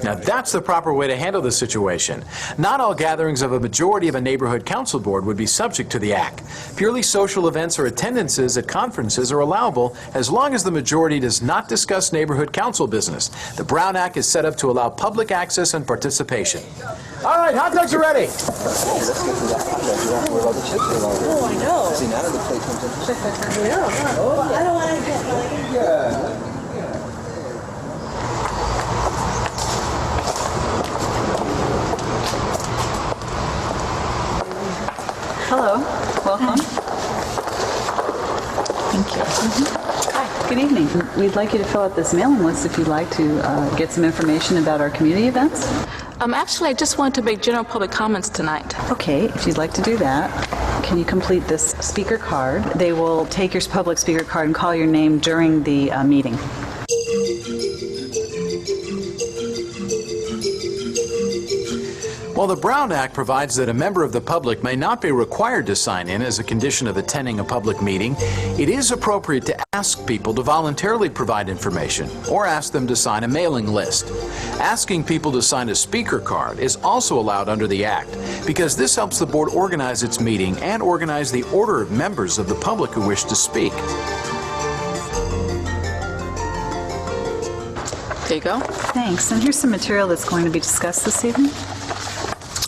Now that's the proper way to handle the situation. Not all gatherings of a majority of a neighborhood council board would be subject to the act. Purely social events or attendances at conferences are allowable as long as the majority does not discuss neighborhood council business. The Brown Act is set up to allow public access and participation. All right, hot dogs are ready.
Let's get to that hot dog. Where all the chips are on.
Oh, I know.
See, now the plate comes in.
I know. Oh, I don't want to get like...
Yeah.
Hello, welcome. Thank you. Hi, good evening. We'd like you to fill out this mailing list if you'd like to get some information about our community events.
Actually, I just wanted to make general public comments tonight.
Okay, if you'd like to do that, can you complete this speaker card? They will take your public speaker card and call your name during the meeting.
While the Brown Act provides that a member of the public may not be required to sign in as a condition of attending a public meeting, it is appropriate to ask people to voluntarily provide information or ask them to sign a mailing list. Asking people to sign a speaker card is also allowed under the Act because this helps the board organize its meeting and organize the order of members of the public who wish to speak.
There you go.
Thanks, and here's some material that's going to be discussed this evening.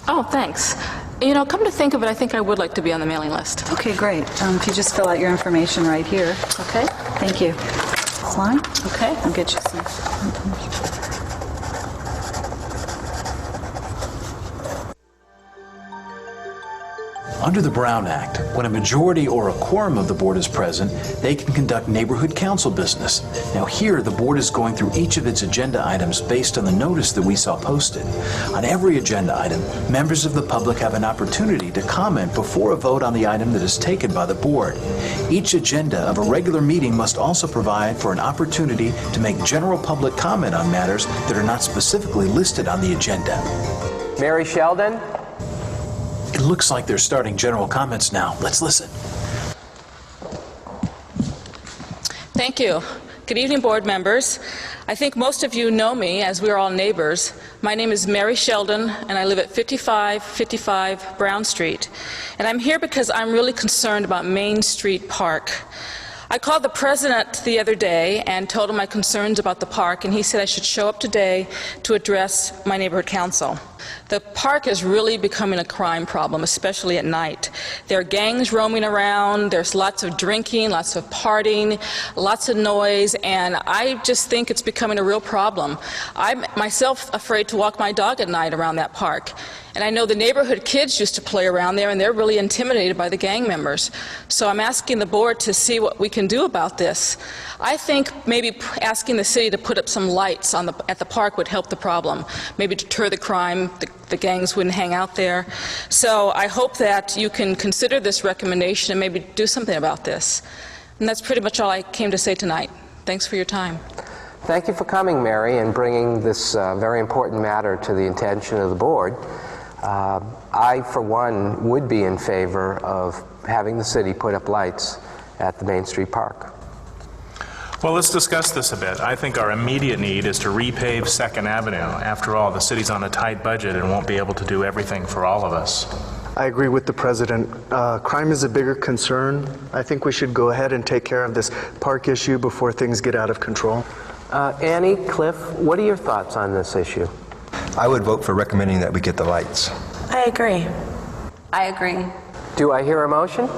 Oh, thanks. You know, come to think of it, I think I would like to be on the mailing list.
Okay, great. If you just fill out your information right here.
Okay.
Thank you. Line?
Okay.
I'll get you some.
Under the Brown Act, when a majority or a quorum of the board is present, they can conduct neighborhood council business. Now here, the board is going through each of its agenda items based on the notice that we saw posted. On every agenda item, members of the public have an opportunity to comment before a vote on the item that is taken by the board. Each agenda of a regular meeting must also provide for an opportunity to make general public comment on matters that are not specifically listed on the agenda.
Mary Sheldon?
It looks like they're starting general comments now. Let's listen.
Thank you. Good evening, board members. I think most of you know me as we are all neighbors. My name is Mary Sheldon, and I live at 5555 Brown Street. And I'm here because I'm really concerned about Main Street Park. I called the president the other day and told him my concerns about the park, and he said I should show up today to address my neighborhood council. The park is really becoming a crime problem, especially at night. There are gangs roaming around, there's lots of drinking, lots of partying, lots of noise, and I just think it's becoming a real problem. I'm myself afraid to walk my dog at night around that park. And I know the neighborhood kids used to play around there, and they're really intimidated by the gang members. So I'm asking the board to see what we can do about this. I think maybe asking the city to put up some lights on at the park would help the problem. Maybe deter the crime, the gangs wouldn't hang out there. So I hope that you can consider this recommendation and maybe do something about this. And that's pretty much all I came to say tonight. Thanks for your time.
Thank you for coming, Mary, and bringing this very important matter to the attention of the board. I, for one, would be in favor of having the city put up lights at the Main Street Park.
Well, let's discuss this a bit. I think our immediate need is to repave 2nd Avenue. After all, the city's on a tight budget and won't be able to do everything for all of us.
I agree with the president. Crime is a bigger concern. I think we should go ahead and take care of this park issue before things get out of control.
Annie, Cliff, what are your thoughts on this issue?
I would vote for recommending that we get the lights.
I agree.
I agree.
Do I hear a motion?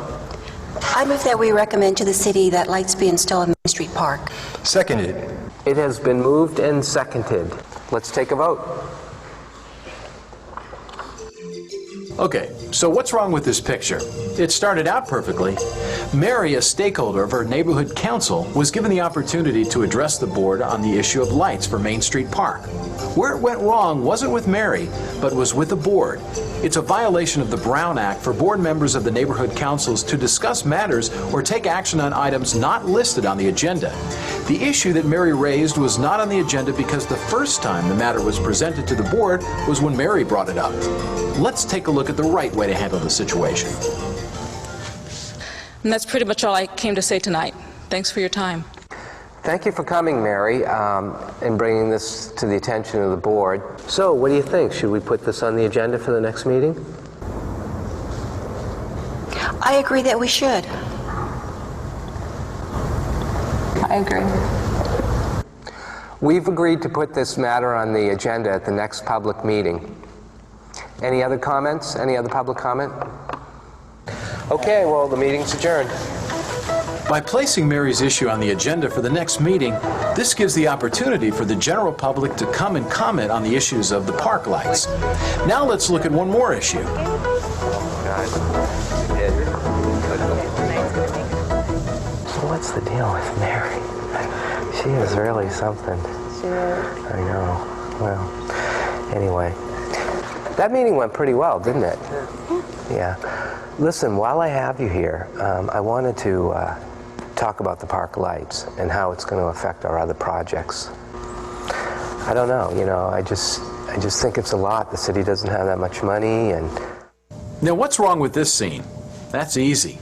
I move that we recommend to the city that lights be installed on Main Street
park.
Seconded.
It has been moved and seconded. Let's take a vote.
Okay, so what's wrong with this picture? It started out perfectly. Mary, a stakeholder of her neighborhood council, was given the opportunity to address the board on the issue of lights for Main Street Park. Where it went wrong wasn't with Mary, but was with the board. It's a violation of the Brown Act for board members of the neighborhood councils to discuss matters or take action on items not listed on the agenda. The issue that Mary raised was not on the agenda because the first time the matter was presented to the board was when Mary brought it up. Let's take a look at the right way to handle the situation.
And that's pretty much all I came to say tonight. Thanks for your time.
Thank you for coming, Mary, and bringing this to the attention of the board. So, what do you think? Should we put this on the agenda for the next meeting?
I agree that we should.
I agree.
We've agreed to put this matter on the agenda at the next public meeting. Any other comments? Any other public comment? Okay, well, the meeting's adjourned.
By placing Mary's issue on the agenda for the next meeting, this gives the opportunity for the general public to come and comment on the issues of the park lights. Now let's look at one more issue.
So what's the deal with Mary? She is really something.
She is.
I know. Well, anyway. That meeting went pretty well, didn't it? Yeah. Listen, while I have you here, I wanted to talk about the park lights and how it's going to affect our other projects. I don't know, I just think it's a lot. The city doesn't have that much money, and...
Now, what's wrong with this scene? That's easy.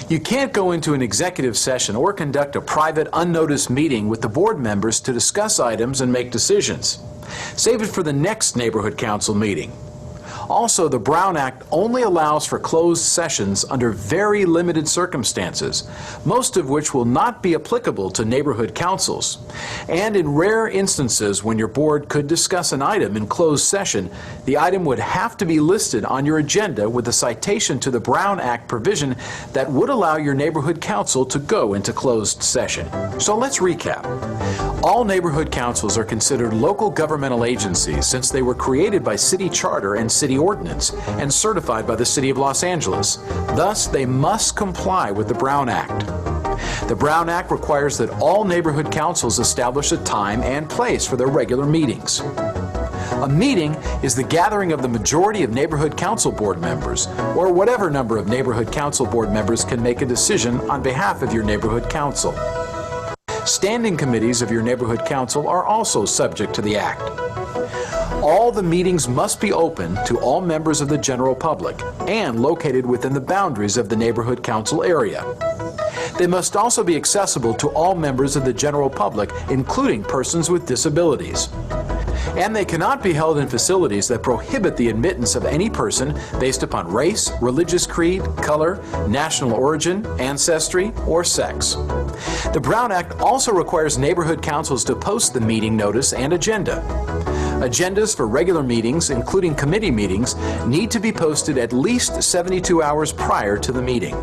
You can't go into an executive session or conduct a private, unnoticed meeting with the board members to discuss items and make decisions. Save it for the next neighborhood council meeting. Also, the Brown Act only allows for closed sessions under very limited circumstances, most of which will not be applicable to neighborhood councils. And in rare instances when your board could discuss an item in closed session, the item would have to be listed on your agenda with a citation to the Brown Act provision that would allow your neighborhood council to go into closed session. So let's recap. All neighborhood councils are considered local governmental agencies since they were created by city charter and city ordinance and certified by the City of Los Angeles. Thus, they must comply with the Brown Act. The Brown Act requires that all neighborhood councils establish a time and place for their regular meetings. A meeting is the gathering of the majority of neighborhood council board members, or whatever number of neighborhood council board members can make a decision on behalf of your neighborhood council. Standing committees of your neighborhood council are also subject to the Act. All the meetings must be open to all members of the general public and located within the boundaries of the neighborhood council area. They must also be accessible to all members of the general public, including persons with disabilities. And they cannot be held in facilities that prohibit the admittance of any person based upon race, religious creed, color, national origin, ancestry, or sex. The Brown Act also requires neighborhood councils to post the meeting notice and agenda. Agendas for regular meetings, including committee meetings, need to be posted at least 72 hours prior to the meeting.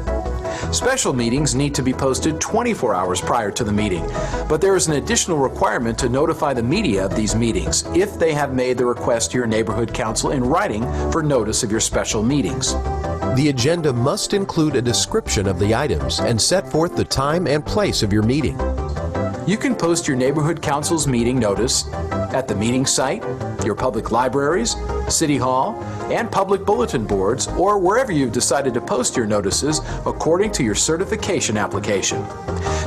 Special meetings need to be posted 24 hours prior to the meeting, but there is an additional requirement to notify the media of these meetings if they have made the request to your neighborhood council in writing for notice of your special meetings.
The agenda must include a description of the items and set forth the time and place of your meeting.
You can post your neighborhood council's meeting notice at the meeting site, your public libraries, City Hall, and public bulletin boards, or wherever you've decided to post your notices according to your certification application.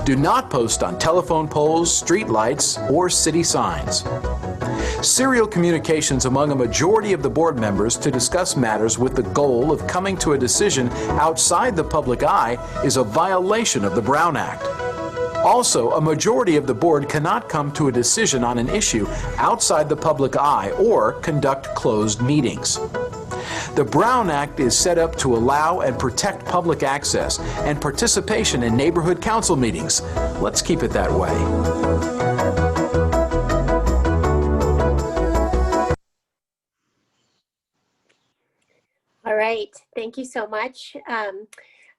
Do not post on telephone poles, street lights, or city signs. Serial communications among a majority of the board members to discuss matters with the goal of coming to a decision outside the public eye is a violation of the Brown Act. Also, a majority of the board cannot come to a decision on an issue outside the public eye or conduct closed meetings. The Brown Act is set up to allow and protect public access and participation in neighborhood council meetings. Let's keep it that way.
All right, thank you so much.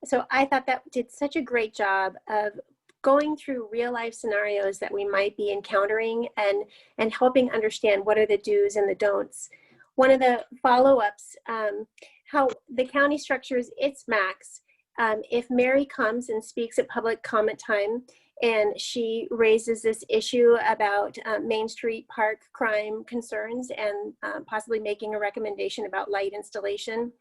So I thought that did such a great job of going through real life scenarios that we might be encountering and helping understand what are the do's and the don'ts. One of the follow-ups, how the county structures its max. If Mary comes and speaks at public comment time and she raises this issue about Main Street Park crime concerns and possibly making a recommendation about light installation,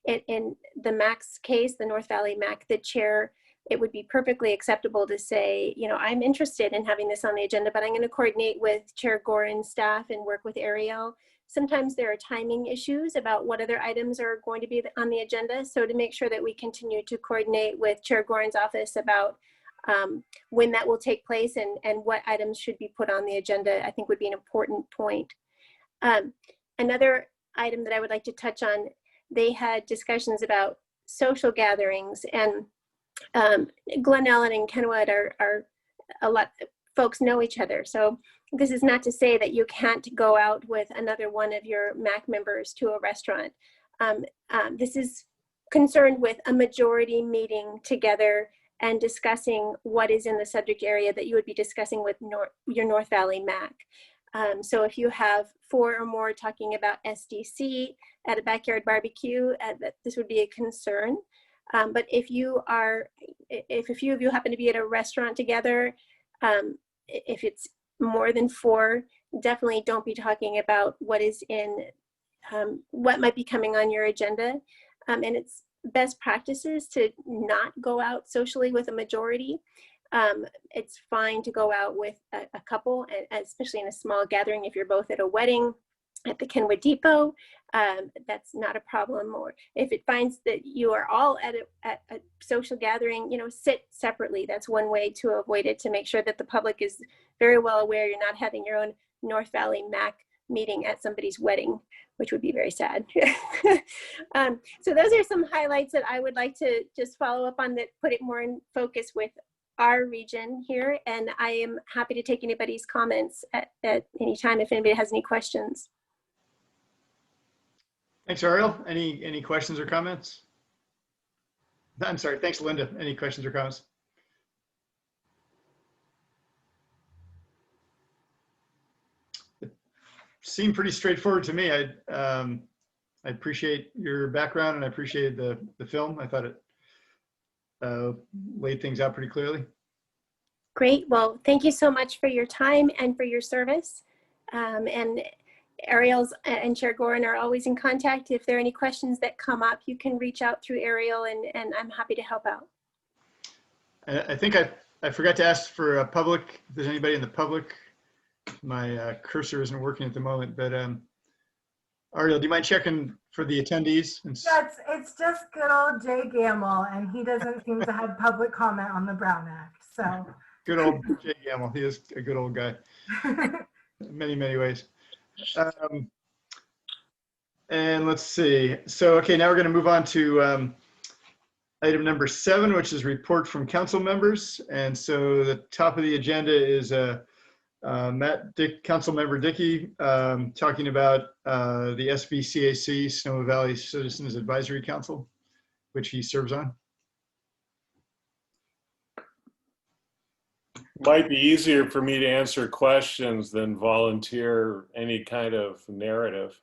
in the Max case, the North Valley Mac, the chair, it would be perfectly acceptable to say, you know, I'm interested in having this on the agenda, but I'm going to coordinate with Chair Gorin's staff and work with Ariel. Sometimes there are timing issues about what other items are going to be on the agenda. So to make sure that we continue to coordinate with Chair Gorin's office about when that will take place and what items should be put on the agenda, I think would be an important point. Another item that I would like to touch on, they had discussions about social gatherings, and Glen Ellen and Kenwood are a lot, folks know each other. So this is not to say that you can't go out with another one of your MAC members to a restaurant. This is concerned with a majority meeting together and discussing what is in the subject area that you would be discussing with your North Valley MAC. So if you have 4 or more talking about SDC at a backyard barbecue, this would be a concern. But if a few of you happen to be at a restaurant together, if it's more than 4, definitely don't be talking about what is in, what might be coming on your agenda. And it's best practices to not go out socially with a majority. It's fine to go out with a couple, especially in a small gathering. If you're both at a wedding at the Kenwood Depot, that's not a problem. Or if it finds that you are all at a social gathering, you know, sit separately. That's one way to avoid it, to make sure that the public is very well aware you're not having your own North Valley MAC meeting at somebody's wedding, which would be very sad. So those are some highlights that I would like to just follow up on, that put it more in focus with our region here. And I am happy to take anybody's comments at any time if anybody has any questions.
Thanks, Ariel. Any questions or comments? I'm sorry. Thanks, Linda. Any questions or comments? It seemed pretty straightforward to me. I appreciate your background and I appreciated the film. I thought it laid things out pretty clearly.
Great. Well, thank you so much for your time and for your service. And Ariel's and Chair Gorin are always in contact. If there are any questions that come up, you can reach out through Ariel, and I'm happy to help out.
I think I forgot to ask for public, if there's anybody in the public. My cursor isn't working at the moment, but Ariel, do you mind checking for the attendees?
Yeah, it's just good old Jay Gamble, and he doesn't seem to have public comment on the Brown Act. So
good old Jay Gamble. He is a good old guy in many, many ways. And let's see. So, okay, now we're going to move on to item number 7, which is report from council members. And so the top of the agenda is Council Member Dickey talking about the SBCAC, Sonoma Valley Citizens Advisory Council, which he serves on.
Might be easier for me to answer questions than volunteer any kind of narrative.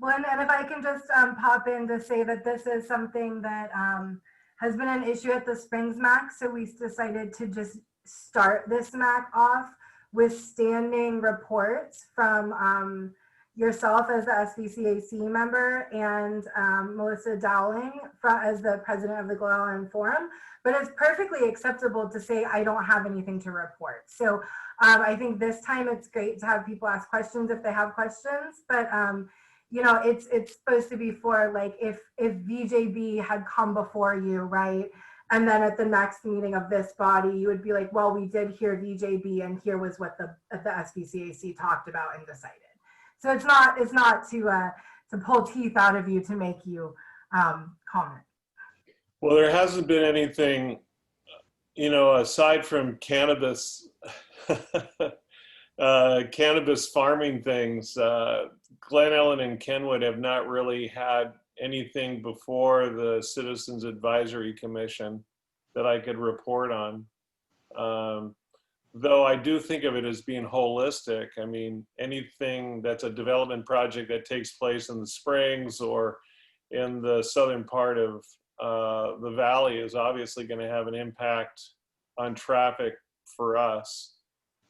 Well, and if I can just pop in to say that this is something that has been an issue at the Springs MAC. So we decided to just start this MAC off with standing reports from yourself as the SBCAC member and Melissa Dowling as the president of the Glen Ellen Forum. But it's perfectly acceptable to say, I don't have anything to report. So I think this time it's great to have people ask questions if they have questions. But you know, it's supposed to be for, like, if VJB had come before you, right? And then at the next meeting of this body, you would be like, well, we did hear VJB, and here was what the SBCAC talked about and decided. So it's not to pull teeth out of you to make you comment.
Well, there hasn't been anything, you know, aside from cannabis, cannabis farming things. Glen Ellen and Kenwood have not really had anything before the Citizens Advisory Commission. that I could report on. Though I do think of it as being holistic. I mean, anything that's a development project that takes place in the Springs or in the southern part of the valley is obviously going to have an impact on traffic for us.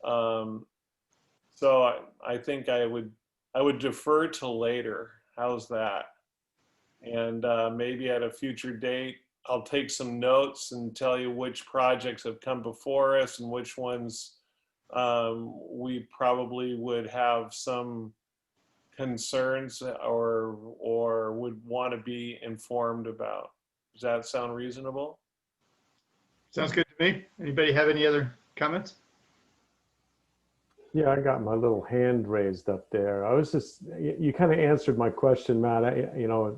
So I think I would defer till later. How's that? And maybe at a future date, I'll take some notes and tell you which projects have come before us and which ones we probably would have some concerns or would want to be informed about. Does that sound reasonable?
Sounds good to me. Anybody have any other comments?
Yeah, I got my little hand raised up there. I was just, you kind of answered my question, Matt. You know,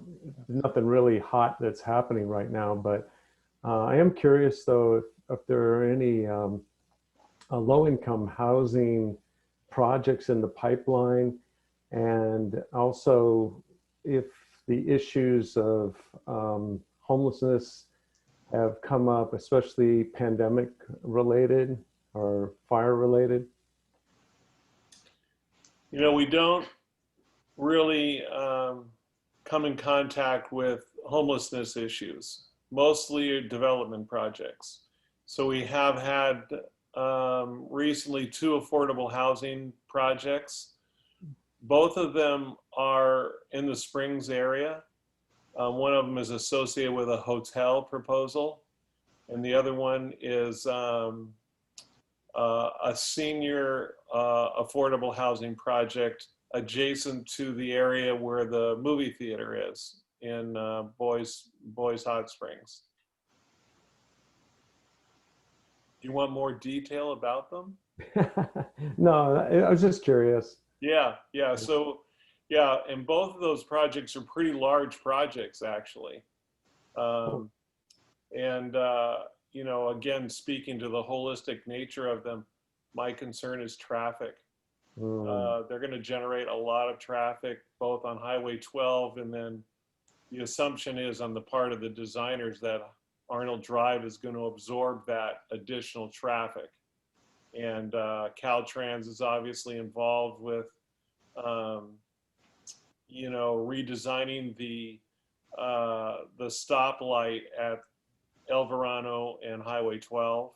nothing really hot that's happening right now, but I am curious though, if there are any low-income housing projects in the pipeline, and also if the issues of homelessness have come up, especially pandemic related or fire related.
You know, we don't really come in contact with homelessness issues, mostly development projects. So we have had recently 2 affordable housing projects. Both of them are in the Springs area. One of them is associated with a hotel proposal, and the other one is a senior affordable housing project adjacent to the area where the movie theater is in Boys Hot Springs. Do you want more detail about them?
No, I was just curious.
Yeah. So, yeah, and both of those projects are pretty large projects, actually. You know, again, speaking to the holistic nature of them, my concern is traffic. They're going to generate a lot of traffic, both on Highway 12, and then the assumption is on the part of the designers that Arnold Drive is going to absorb that additional traffic. And Caltrans is obviously involved with, you know, redesigning the stoplight at El Verano and Highway 12.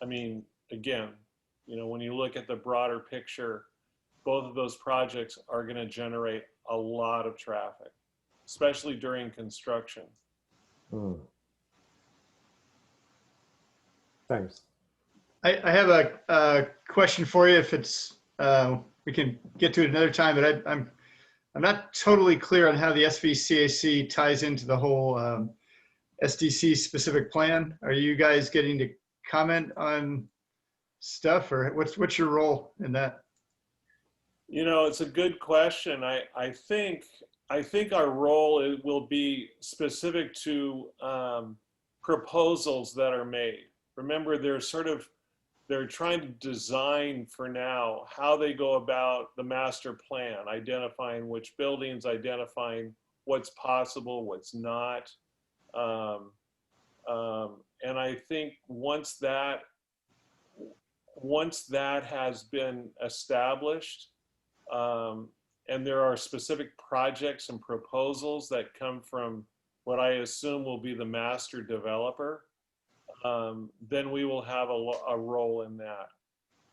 I mean, again, you know, when you look at the broader picture, both of those projects are going to generate a lot of traffic, especially during construction.
Thanks.
I have a question for you. If it's we can get to it another time, but I'm not totally clear on how the SVCAC ties into the whole SDC specific plan. Are you guys getting to comment on stuff, or what's your role in that?
You know, it's a good question. I think our role will be specific to proposals that are made. Remember, they're trying to design for now how they go about the master plan, identifying which buildings, identifying what's possible, what's not. And I think once that has been established, and there are specific projects and proposals that come from what I assume will be the master developer, then we will have a role in that.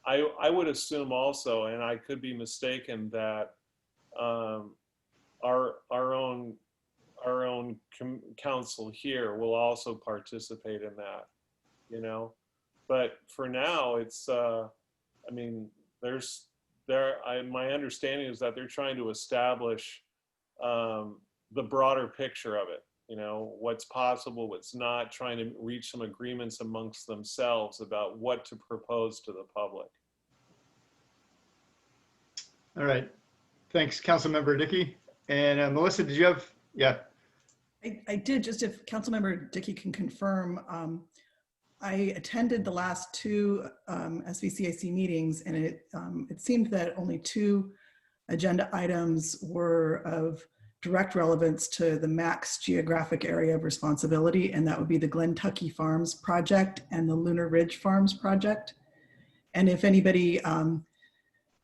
I would assume also, and I could be mistaken, that our own council here will also participate in that, you know. But for now, it's I mean, my understanding is that they're trying to establish the broader picture of it. You know, what's possible, what's not, trying to reach some agreements amongst themselves about what to propose to the public.
All right. Thanks, Councilmember Dickey. And Melissa, did you have, yeah.
I did, just if Councilmember Dickey can confirm, I attended the last 2 SVCAC meetings, and it seemed that only 2 agenda items were of direct relevance to the MAC's geographic area of responsibility, and that would be the Glentucky Farms project and the Lunar Ridge Farms project. And if anybody,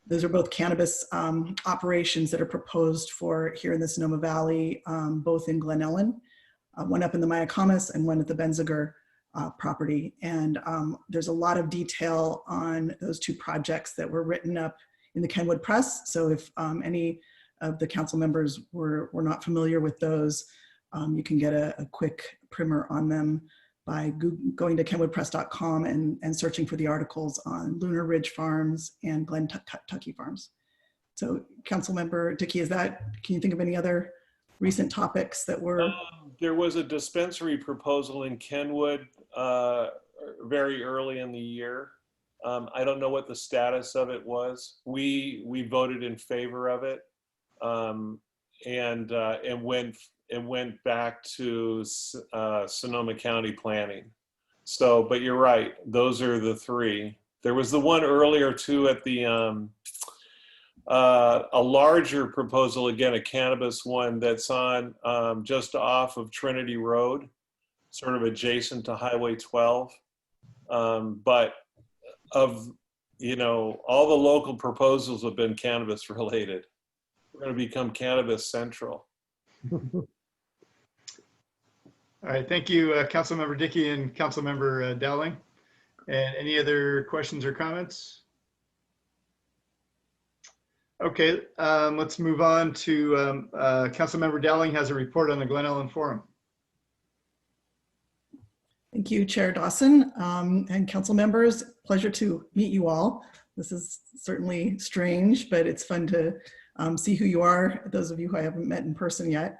those are both cannabis operations that are proposed for here in the Sonoma Valley, both in Glen Ellen, one up in the Mayacamas and one at the Benziger property. And there's a lot of detail on those two projects that were written up in the Kenwood Press. So if any of the council members were not familiar with those, you can get a quick primer on them by going to kenwoodpress.com and searching for the articles on Lunar Ridge Farms and Glentucky Farms. So Councilmember Dickey, can you think of any other recent topics that were?
There was a dispensary proposal in Kenwood very early in the year. I don't know what the status of it was. We voted in favor of it, and went back to Sonoma County Planning. So, but you're right, those are the three. There was the one earlier too at the a larger proposal, again, a cannabis one that's on just off of Trinity Road, sort of adjacent to Highway 12. But of, all the local proposals have been cannabis related. We're going to become cannabis central.
All right, thank you, Councilmember Dickey and Councilmember Dowling. And any other questions or comments? Okay, let's move on to Councilmember Dowling has a report on the Glen Ellen Forum.
Thank you, Chair Dawson, and council members. Pleasure to meet you all. This is certainly strange, but it's fun to see who you are, those of you who I haven't met in person yet.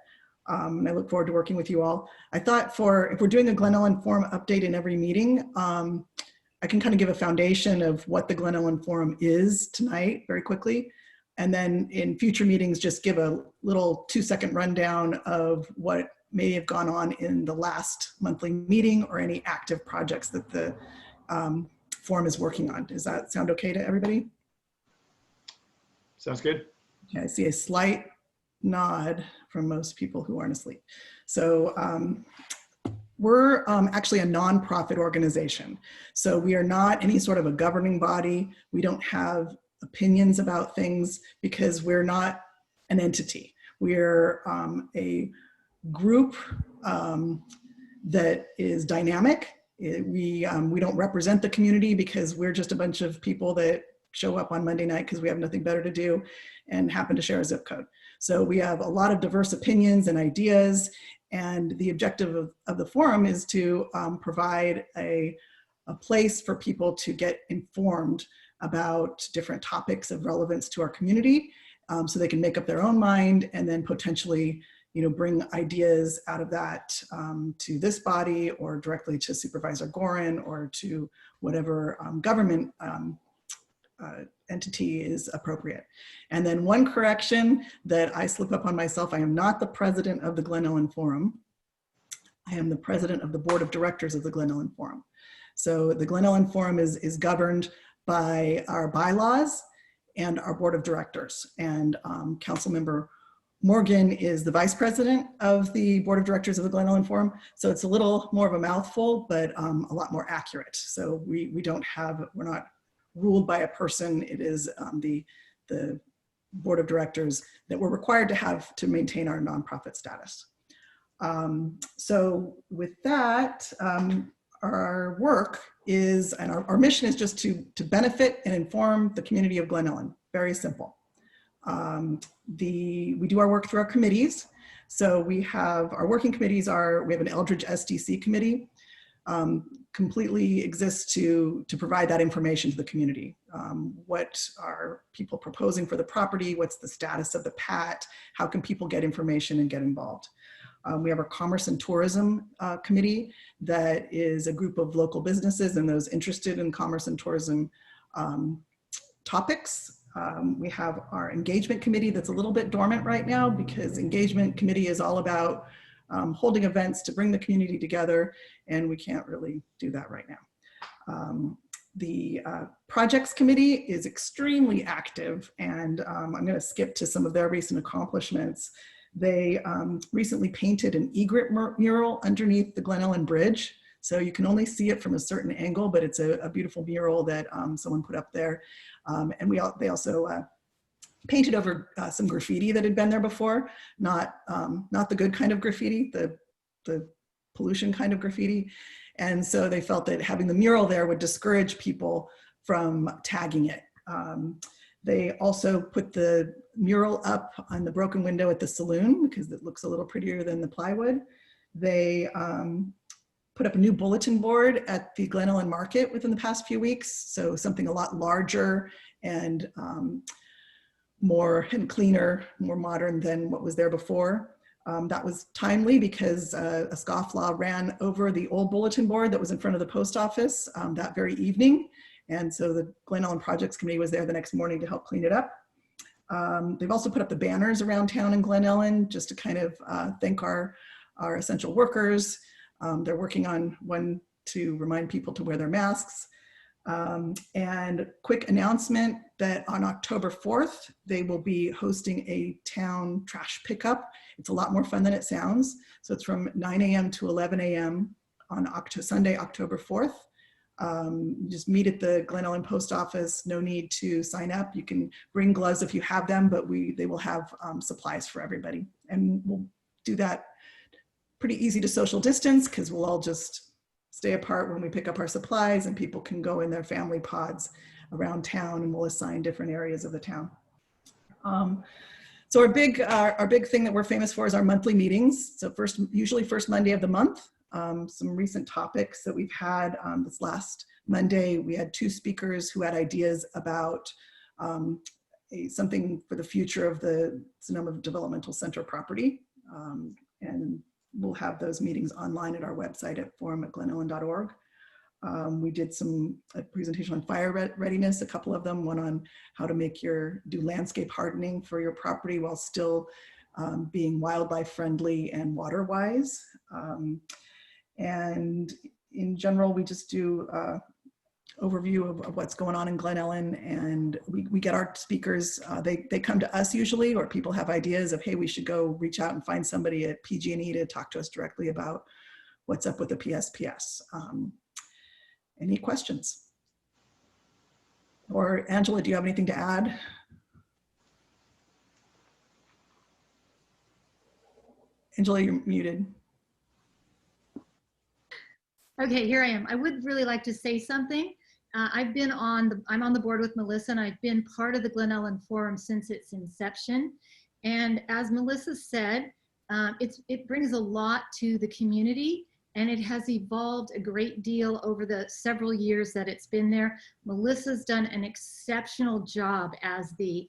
And I look forward to working with you all. I thought if we're doing a Glen Ellen Forum update in every meeting, I can kind of give a foundation of what the Glen Ellen Forum is tonight very quickly. And then in future meetings, just give a little 2-second rundown of what may have gone on in the last monthly meeting or any active projects that the forum is working on. Does that sound okay to everybody?
Sounds good.
Okay, I see a slight nod from most people who aren't asleep. So we're actually a nonprofit organization. So we are not any sort of a governing body. We don't have opinions about things because we're not an entity. We're a group that is dynamic. We don't represent the community because we're just a bunch of people that show up on Monday night because we have nothing better to do and happen to share a zip code. So we have a lot of diverse opinions and ideas, and the objective of the forum is to provide a place for people to get informed about different topics of relevance to our community, so they can make up their own mind and then potentially bring ideas out of that to this body or directly to Supervisor Gorin or to whatever government entity is appropriate. And then one correction that I slip up on myself, I am not the president of the Glen Ellen Forum. I am the president of the board of directors of the Glen Ellen Forum. So the Glen Ellen Forum is governed by our bylaws and our board of directors. And Councilmember Morgan is the vice president of the board of directors of the Glen Ellen Forum. So it's a little more of a mouthful, but a lot more accurate. So we're not ruled by a person. It is the board of directors that we're required to have to maintain our nonprofit status. So with that, our work is, and our mission is just to benefit and inform the community of Glen Ellen. Very simple. We do our work through our committees. So we have our working committees we have an Eldridge SDC committee, completely exists to provide that information to the community. What are people proposing for the property? What's the status of the PAT? How can people get information and get involved? We have our Commerce and Tourism Committee that is a group of local businesses and those interested in commerce and tourism topics. We have our Engagement Committee that's a little bit dormant right now because Engagement Committee is all about holding events to bring the community together, and we can't really do that right now. The Projects Committee is extremely active, and I'm going to skip to some of their recent accomplishments. They recently painted an egret mural underneath the Glen Ellen Bridge. So you can only see it from a certain angle, but it's a beautiful mural that someone put up there. And they also painted over some graffiti that had been there before, not the good kind of graffiti, the pollution kind of graffiti. And so they felt that having the mural there would discourage people from tagging it. They also put the mural up on the broken window at the saloon because it looks a little prettier than the plywood. They put up a new bulletin board at the Glen Ellen Market within the past few weeks. So something a lot larger and more and cleaner, more modern than what was there before. That was timely because a scofflaw ran over the old bulletin board that was in front of the post office that very evening. And so the Glen Ellen Projects Committee was there the next morning to help clean it up. They've also put up the banners around town in Glen Ellen just to kind of thank our essential workers. They're working on one to remind people to wear their masks. And quick announcement that on October 4th, they will be hosting a town trash pickup. It's a lot more fun than it sounds. So it's from 9 a.m. to 11 a.m. on Sunday, October 4th. Just meet at the Glen Ellen Post Office. No need to sign up. You can bring gloves if you have them, but they will have supplies for everybody. And we'll do that pretty easy to social distance because we'll all just stay apart when we pick up our supplies, and people can go in their family pods around town, and we'll assign different areas of the town. So our big thing that we're famous for is our monthly meetings. So usually first Monday of the month. Some recent topics that we've had this last Monday, we had 2 speakers who had ideas about something for the future of the Sonoma Developmental Center property. And we'll have those meetings online at our website at forum@glenellen.org. We did a presentation on fire readiness, a couple of them, one on how to do landscape hardening for your property while still being wildlife friendly and water wise. And in general, we just do overview of what's going on in Glen Ellen, and we get our speakers, they come to us usually, or people have ideas of, hey, we should go reach out and find somebody at PG&E to talk to us directly about what's up with the PSPS. Any questions? Or Angela, do you have anything to add? Angela, you're muted.
Okay, here I am. I would really like to say something. I'm on the board with Melissa, and I've been part of the Glen Ellen Forum since its inception. And as Melissa said, it brings a lot to the community, and it has evolved a great deal over the several years that it's been there. Melissa's done an exceptional job as the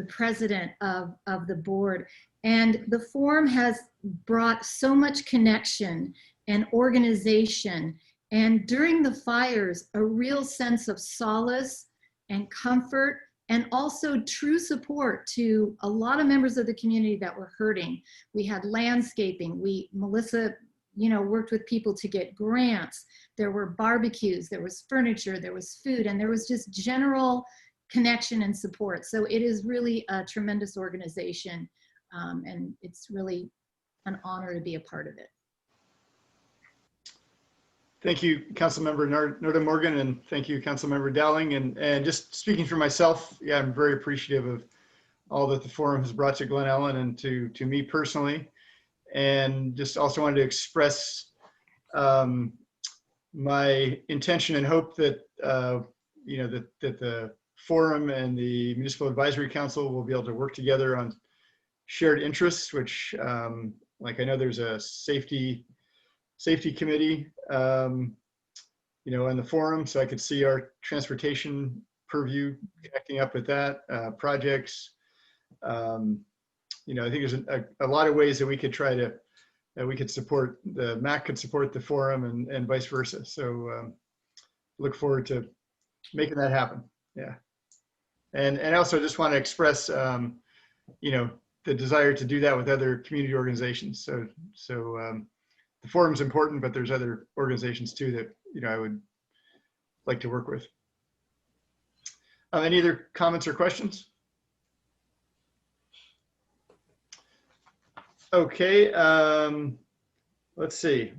president of the board. And the forum has brought so much connection and organization, and during the fires, a real sense of solace and comfort, and also true support to a lot of members of the community that were hurting. We had landscaping. Melissa, worked with people to get grants. There were barbecues, there was furniture, there was food, and there was just general connection and support. So it is really a tremendous organization, and it's really an honor to be a part of it.
Thank you, Councilmember Norda Morgan, and thank you, Councilmember Dowling. And just speaking for myself, yeah, I'm very appreciative of all that the forum has brought to Glen Ellen and to me personally. And just also wanted to express my intention and hope that that the forum and the Municipal Advisory Council will be able to work together on shared interests, which like I know there's a safety committee, on the forum, so I could see our transportation purview connecting up with that, projects. I think there's a lot of ways that we could support, the MAC could support the forum and vice versa. So look forward to making that happen. Yeah. And I also just want to express, the desire to do that with other community organizations. So the forum's important, but there's other organizations too that, I would like to work with. Any other comments or questions? Okay, let's see.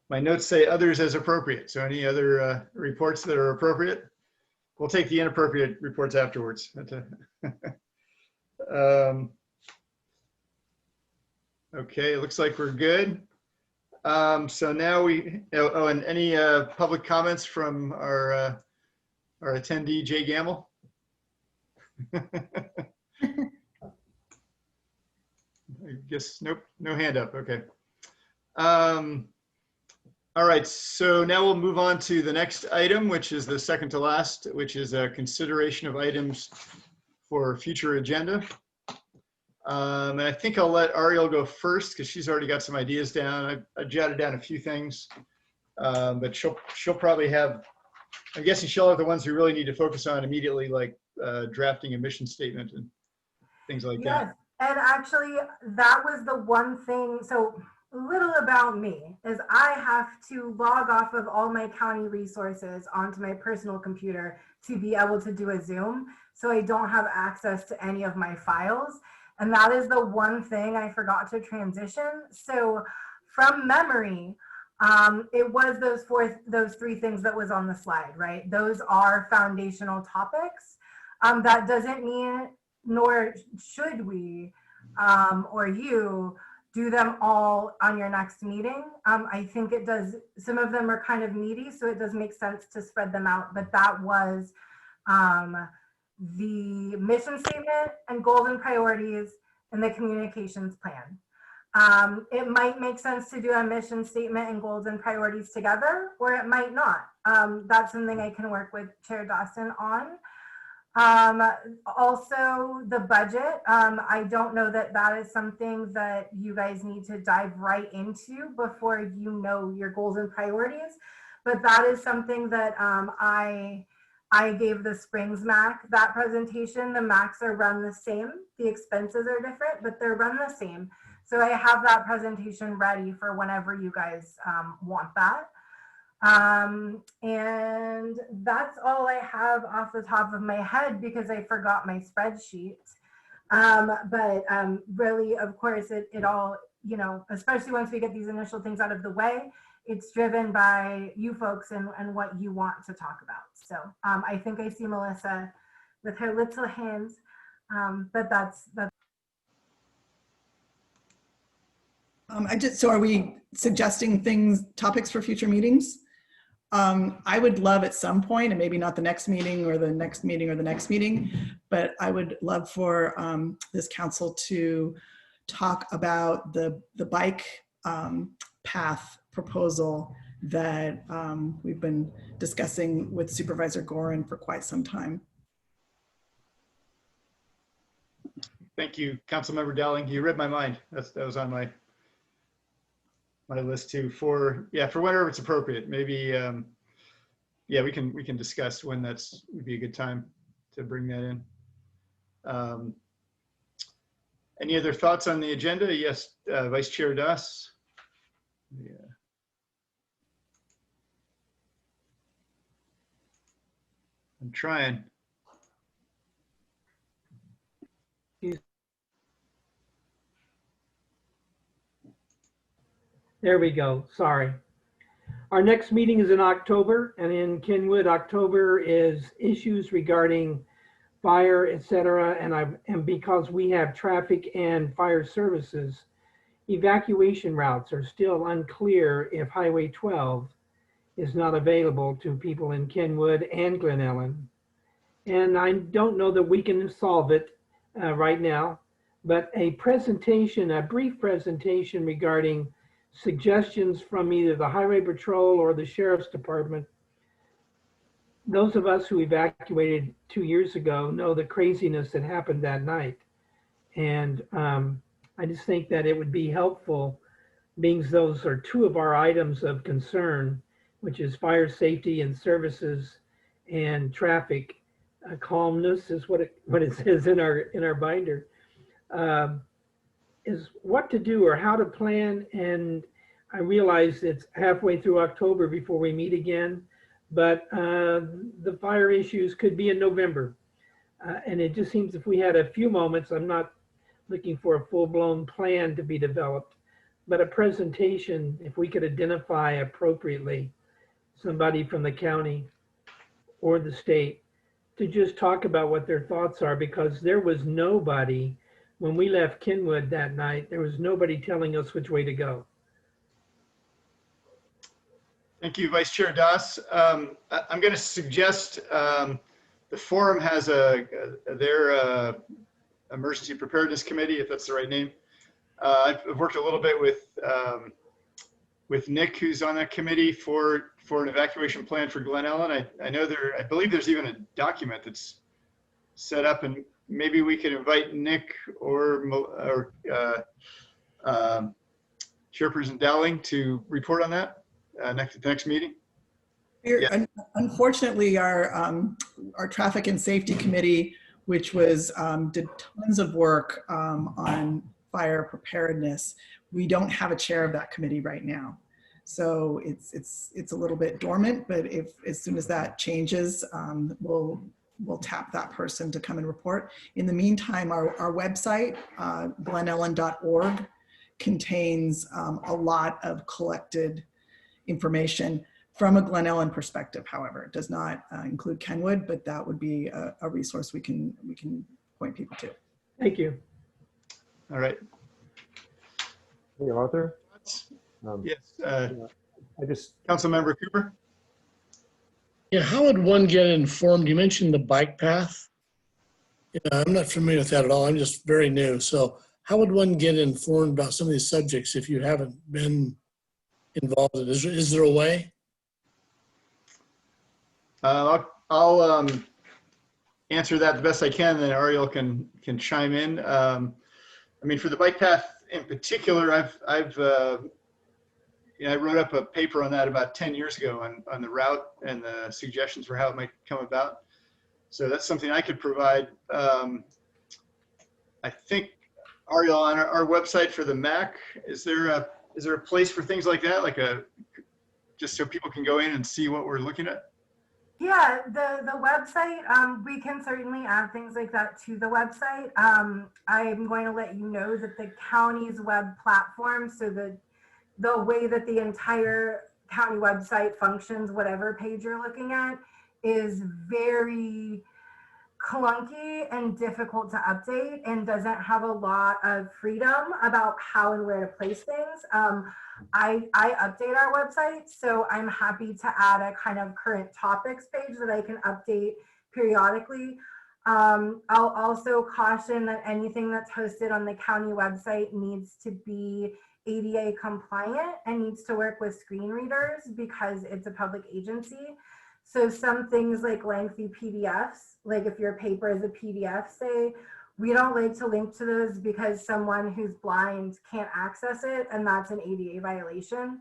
My notes say others as appropriate. So any other reports that are appropriate? We'll take the inappropriate reports afterwards. Okay, it looks like we're good. So now and any public comments from our attendee, Jay Gamble? I guess, nope, no hand up, okay. All right, so now we'll move on to the next item, which is the second to last, which is a consideration of items for future agenda. And I think I'll let Ariel go first because she's already got some ideas down. I jotted down a few things, but she'll probably have, I'm guessing she'll have the ones we really need to focus on immediately, like drafting a mission statement and things like that.
And actually that was the one thing, so a little about me is I have to log off of all my county resources onto my personal computer to be able to do a Zoom. So I don't have access to any of my files. And that is the one thing I forgot to transition. So from memory, it was those three things that was on the slide, right? Those are foundational topics. That doesn't mean, nor should we, or you, do them all on your next meeting. I think it does, some of them are kind of meaty, so it does make sense to spread them out, but that was the mission statement and goals and priorities and the communications plan. It might make sense to do a mission statement and goals and priorities together, or it might not. That's something I can work with Chair Dawson on. Also the budget, I don't know that that is something that you guys need to dive right into before you know your goals and priorities, but that is something that I gave the Springs MAC that presentation. The MACs are run the same, the expenses are different, but they're run the same. So I have that presentation ready for whenever you guys want that. And that's all I have off the top of my head because I forgot my spreadsheet. But really, of course, it all, you know, especially once we get these initial things out of the way, it's driven by you folks and what you want to talk about. So I think I see Melissa with her little hands, but that's.
So are we suggesting topics for future meetings? I would love at some point, and maybe not the next meeting or the next meeting or the next meeting, but I would love for this council to talk about the bike path proposal that we've been discussing with Supervisor Gorin for quite some time.
Thank you, Councilmember Dowling. You read my mind. That was on my list too. For whenever it's appropriate. Maybe we can discuss when would be a good time to bring that in. Any other thoughts on the agenda? Yes, Vice Chair Das. Yeah. I'm trying.
There we go. Sorry. Our next meeting is in October, and in Kenwood, October is issues regarding fire, etc. And because we have traffic and fire services, evacuation routes are still unclear if Highway 12 is not available to people in Kenwood and Glen Ellen. And I don't know that we can solve it right now, but a brief presentation regarding suggestions from either the Highway Patrol or the Sheriff's Department. Those of us who evacuated 2 years ago know the craziness that happened that night. And I just think that it would be helpful, being those are two of our items of concern, which is fire safety and services and traffic. Calmness is what it says in our binder. Is what to do or how to plan. And I realize it's halfway through October before we meet again, but the fire issues could be in November. And it just seems if we had a few moments, I'm not looking for a full-blown plan to be developed, but a presentation, if we could identify appropriately somebody from the county or the state to just talk about what their thoughts are, because there was nobody, when we left Kenwood that night, there was nobody telling us which way to go.
Thank you, Vice Chair Doss. I'm going to suggest the forum has their emergency preparedness committee, if that's the right name. I've worked a little bit with Nick, who's on that committee for an evacuation plan for Glen Ellen. I know I believe there's even a document that's set up, and maybe we could invite Nick or Chairperson Dowling to report on that next meeting.
Yeah. Unfortunately, our traffic and safety committee, which did tons of work on fire preparedness, we don't have a chair of that committee right now. So it's a little bit dormant, but as soon as that changes, we'll tap that person to come and report. In the meantime, our website, glenellen.org, contains a lot of collected information from a Glen Ellen perspective. However, it does not include Kenwood, but that would be a resource we can point people to.
Thank you.
All right.
Hey, Arthur.
Yes. Councilmember Cooper.
Yeah, how would one get informed? You mentioned the bike path. Yeah, I'm not familiar with that at all. I'm just very new. So how would one get informed about some of these subjects if you haven't been involved in it? Is there a way?
I'll answer that the best I can, then Ariel can chime in. I mean, for the bike path in particular, I wrote up a paper on that about 10 years ago on the route and the suggestions for how it might come about. So that's something I could provide. I think, Ariel, on our website for the MAC, is there a place for things like that, just so people can go in and see what we're looking at?
Yeah, the website, we can certainly add things like that to the website. I'm going to let you know that the county's web platform, so the way that the entire county website functions, whatever page you're looking at, is very clunky and difficult to update and doesn't have a lot of freedom about how and where to place things. I update our website, so I'm happy to add a kind of current topics page that I can update periodically. I'll also caution that anything that's hosted on the county website needs to be ADA compliant and needs to work with screen readers because it's a public agency. So some things like lengthy PDFs, like if your paper is a PDF, say, we don't like to link to those because someone who's blind can't access it, and that's an ADA violation.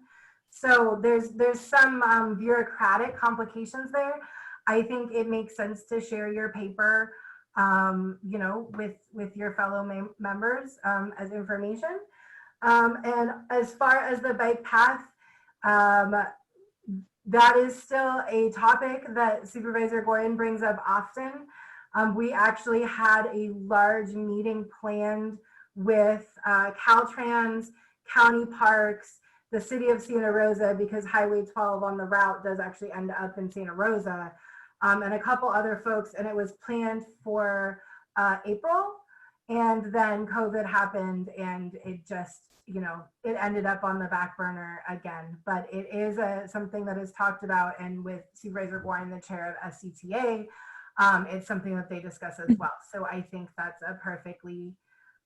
So there's some bureaucratic complications there. I think it makes sense to share your paper, with your fellow members as information. And as far as the bike path, that is still a topic that Supervisor Goyen brings up often. We actually had a large meeting planned with Caltrans, county parks, the city of Santa Rosa, because Highway 12 on the route does actually end up in Santa Rosa, and a couple other folks, and it was planned for April, and then COVID happened and it just, it ended up on the back burner again. But it is something that is talked about, and with Supervisor Goyen, the chair of SCTA, it's something that they discuss as well. So I think that's a perfectly,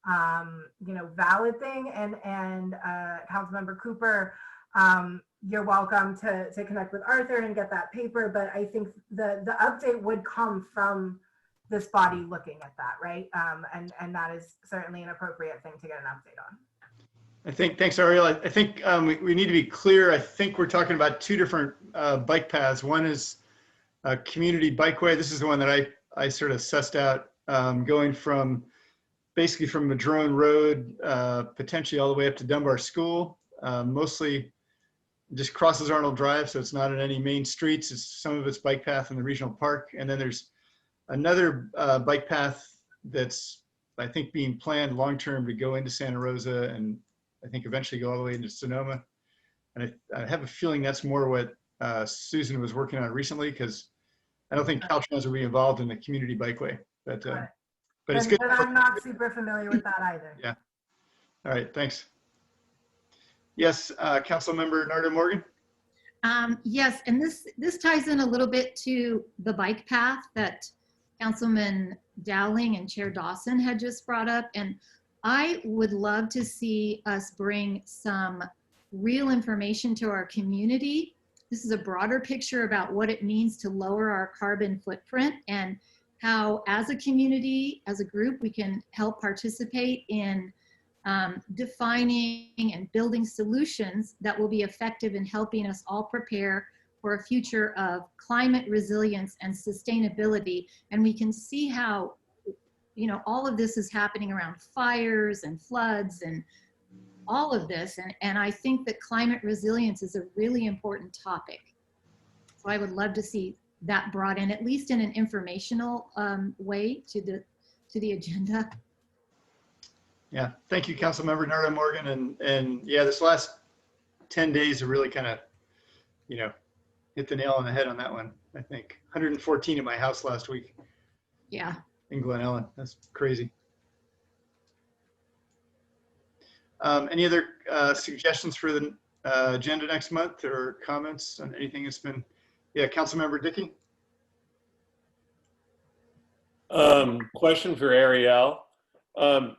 valid thing. And Councilmember Cooper, you're welcome to connect with Arthur and get that paper. But I think the update would come from this body looking at that, right? And that is certainly an appropriate thing to get an update on.
Thanks, Ariel. I think we need to be clear. I think we're talking about two different bike paths. One is a community bikeway. This is the one that I sort of sussed out, going basically from Madrone Road, potentially all the way up to Dunbar School. Mostly just crosses Arnold Drive, so it's not on any main streets. Some of it's bike path in the regional park. And then there's another bike path that's I think, being planned long-term to go into Santa Rosa and I think eventually go all the way into Sonoma. And I have a feeling that's more what Susan was working on recently, because I don't think Caltrans will be involved in the community bikeway, but it's good.
But I'm not super familiar with that either.
Yeah. All right, thanks. Yes, Council Member Narda Morgan.
Yes, and this ties in a little bit to the bike path that Councilman Dowling and Chair Dawson had just brought up. And I would love to see us bring some real information to our community. This is a broader picture about what it means to lower our carbon footprint and how, as a community, as a group, we can help participate in defining and building solutions that will be effective in helping us all prepare for a future of climate resilience and sustainability. And we can see how, you know, all of this is happening around fires and floods and all of this. And I think that climate resilience is a really important topic. So I would love to see that brought in, at least in an informational way, to the agenda.
Yeah, thank you, Councilmember Narda Morgan. And yeah, this last 10 days have really kind of, you know, hit the nail on the head on that one. I think 114 at my house last week.
Yeah.
In Glen Ellen. That's crazy. Any other suggestions for the agenda next month or comments on anything that's been, yeah, Councilmember Dickey?
Question for Ariel.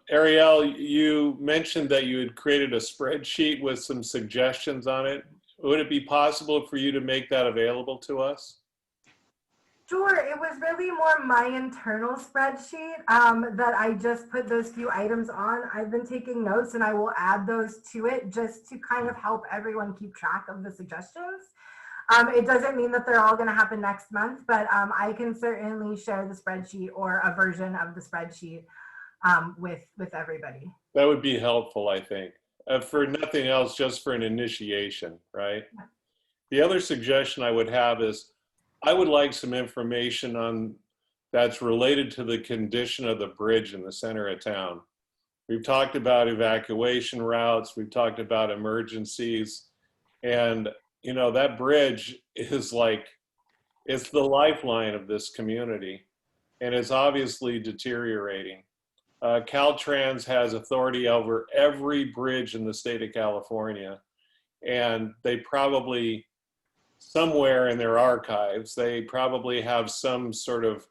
Ariel, you mentioned that you had created a spreadsheet with some suggestions on it. Would it be possible for you to make that available to us?
Sure, it was really more my internal spreadsheet that I just put those few items on. I've been taking notes and I will add those to it just to kind of help everyone keep track of the suggestions. It doesn't mean that they're all going to happen next month, but I can certainly share the spreadsheet or a version of the spreadsheet with everybody.
That would be helpful, I think. For nothing else, just for an initiation, right? Yeah. The other suggestion I would have is I would like some information on that's related to the condition of the bridge in the center of town. We've talked about evacuation routes, we've talked about emergencies, and you know, that bridge is like, it's the lifeline of this community, and it's obviously deteriorating. Caltrans has authority over every bridge in the state of California, and they probably, somewhere in their archives, they probably have some sort of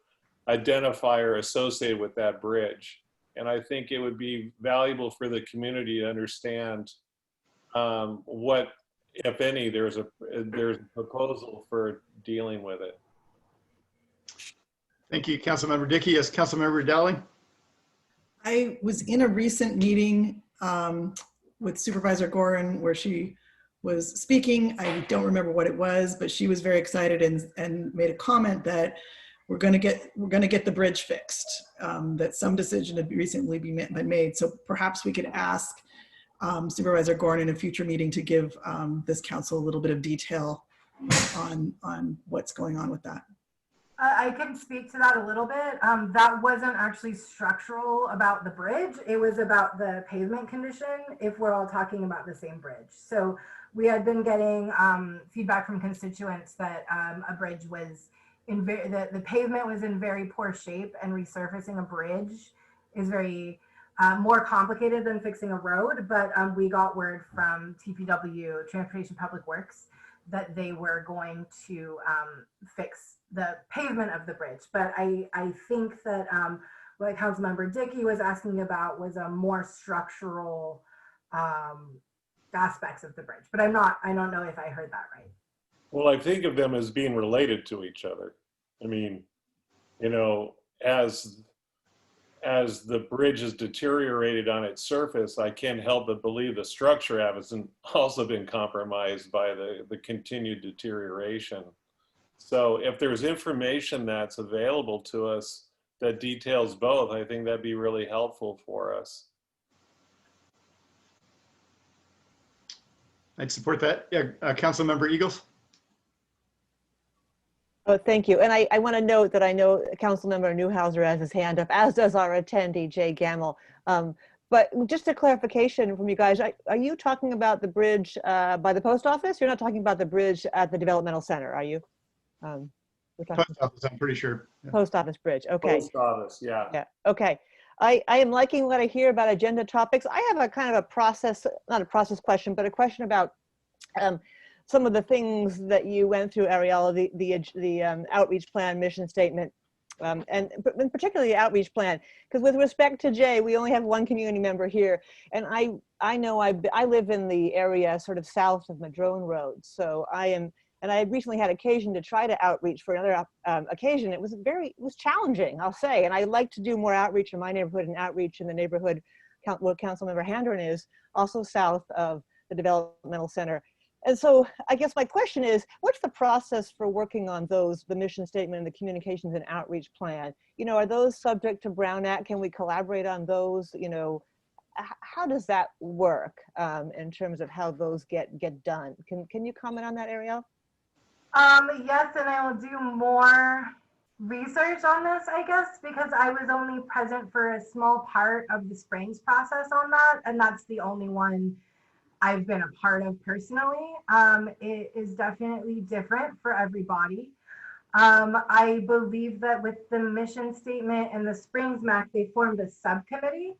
identifier associated with that bridge. And I think it would be valuable for the community to understand what, if any, there's a proposal for dealing with it.
Thank you, Councilmember Dickey. Yes, Councilmember Dowling.
I was in a recent meeting with Supervisor Gorin where she was speaking. I don't remember what it was, but she was very excited and made a comment that we're going to get the bridge fixed. That some decision had recently been made. So perhaps we could ask Supervisor Gorin in a future meeting to give this council a little bit of detail on what's going on with that.
I can speak to that a little bit. That wasn't actually structural about the bridge. It was about the pavement condition, if we're all talking about the same bridge. So we had been getting feedback from constituents that a bridge was in the pavement was in very poor shape, and resurfacing a bridge is very more complicated than fixing a road. But we got word from TPW, Transportation Public Works, that they were going to fix the pavement of the bridge. But I think that what Councilmember Dickey was asking about was a more structural aspects of the bridge. But I don't know if I heard that right.
Well, I think of them as being related to each other. I mean, you know, as the bridge is deteriorated on its surface, I can't help but believe the structure hasn't also been compromised by the continued deterioration. So if there's information that's available to us that details both, I think that'd be really helpful for us.
I'd support that. Yeah, Councilmember Eagles.
Oh, thank you. And I want to note that I know Councilmember Newhouser has his hand up, as does our attendee, Jay Gamble. But just a clarification from you guys, are you talking about the bridge by the post office? You're not talking about the bridge at the developmental center, are you? We're talking
Post office, I'm pretty sure. Yeah.
post office bridge, okay.
Post office, yeah.
Yeah, okay. I am liking what I hear about agenda topics. I have a kind of a process, not a process question, but a question about some of the things that you went through, Ariella, the outreach plan, mission statement, and particularly the outreach plan. Because with respect to Jay, we only have one community member here, and I know I live in the area sort of south of Madrone Road, so and I had recently had occasion to try to outreach for another occasion. It was challenging, I'll say, and I'd like to do more outreach in my neighborhood and outreach in the neighborhood where Councilmember Handren is, also south of the developmental center. And so I guess my question is, what's the process for working on those, the mission statement and the communications and outreach plan? You know, are those subject to Brown Act? Can we collaborate on those? You know, how does that work in terms of how those get done? Can you comment on that, Ariel?
Yes, and I will do more research on this, I guess, because I was only present for a small part of the Springs process on that, and that's the only one I've been a part of personally. It is definitely different for everybody. I believe that with the mission statement and the Springs MAC, they formed a subcommittee.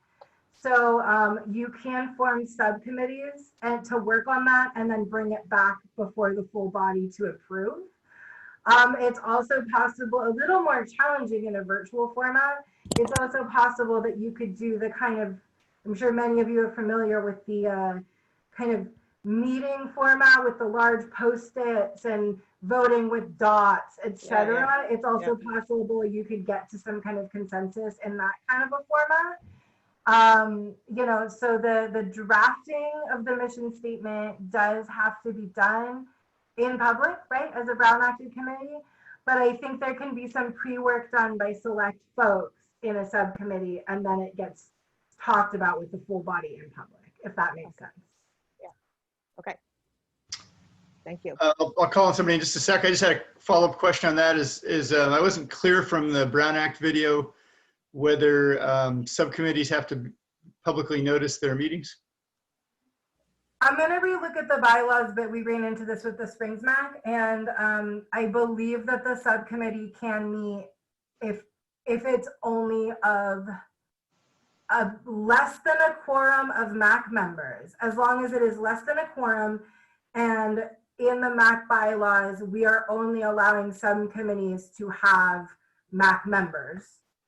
So you can form subcommittees and to work on that and then bring it back before the full body to approve. It's also possible, a little more challenging in a virtual format. It's also possible that you could do the kind of, I'm sure many of you are familiar with the kind of meeting format with the large post-its and voting with dots, etc.
Yeah.
It's also possible you could get to some kind of consensus in that kind of a format. You know, so the drafting of the mission statement does have to be done in public, right, as a Brown Acted committee. But I think there can be some pre-work done by select folks in a subcommittee, and then it gets talked about with the full body in public, if that makes sense.
Yeah. Okay. Thank you.
I'll call on somebody in just a sec. I just had a follow-up question on that. I wasn't clear from the Brown Act video whether subcommittees have to publicly notice their meetings.
I'm going to relook at the bylaws, but we ran into this with the Springs MAC, and I believe that the subcommittee can meet if it's only of less than a quorum of MAC members, as long as it is less than a quorum. And in the MAC bylaws, we are only allowing subcommittees to have MAC members,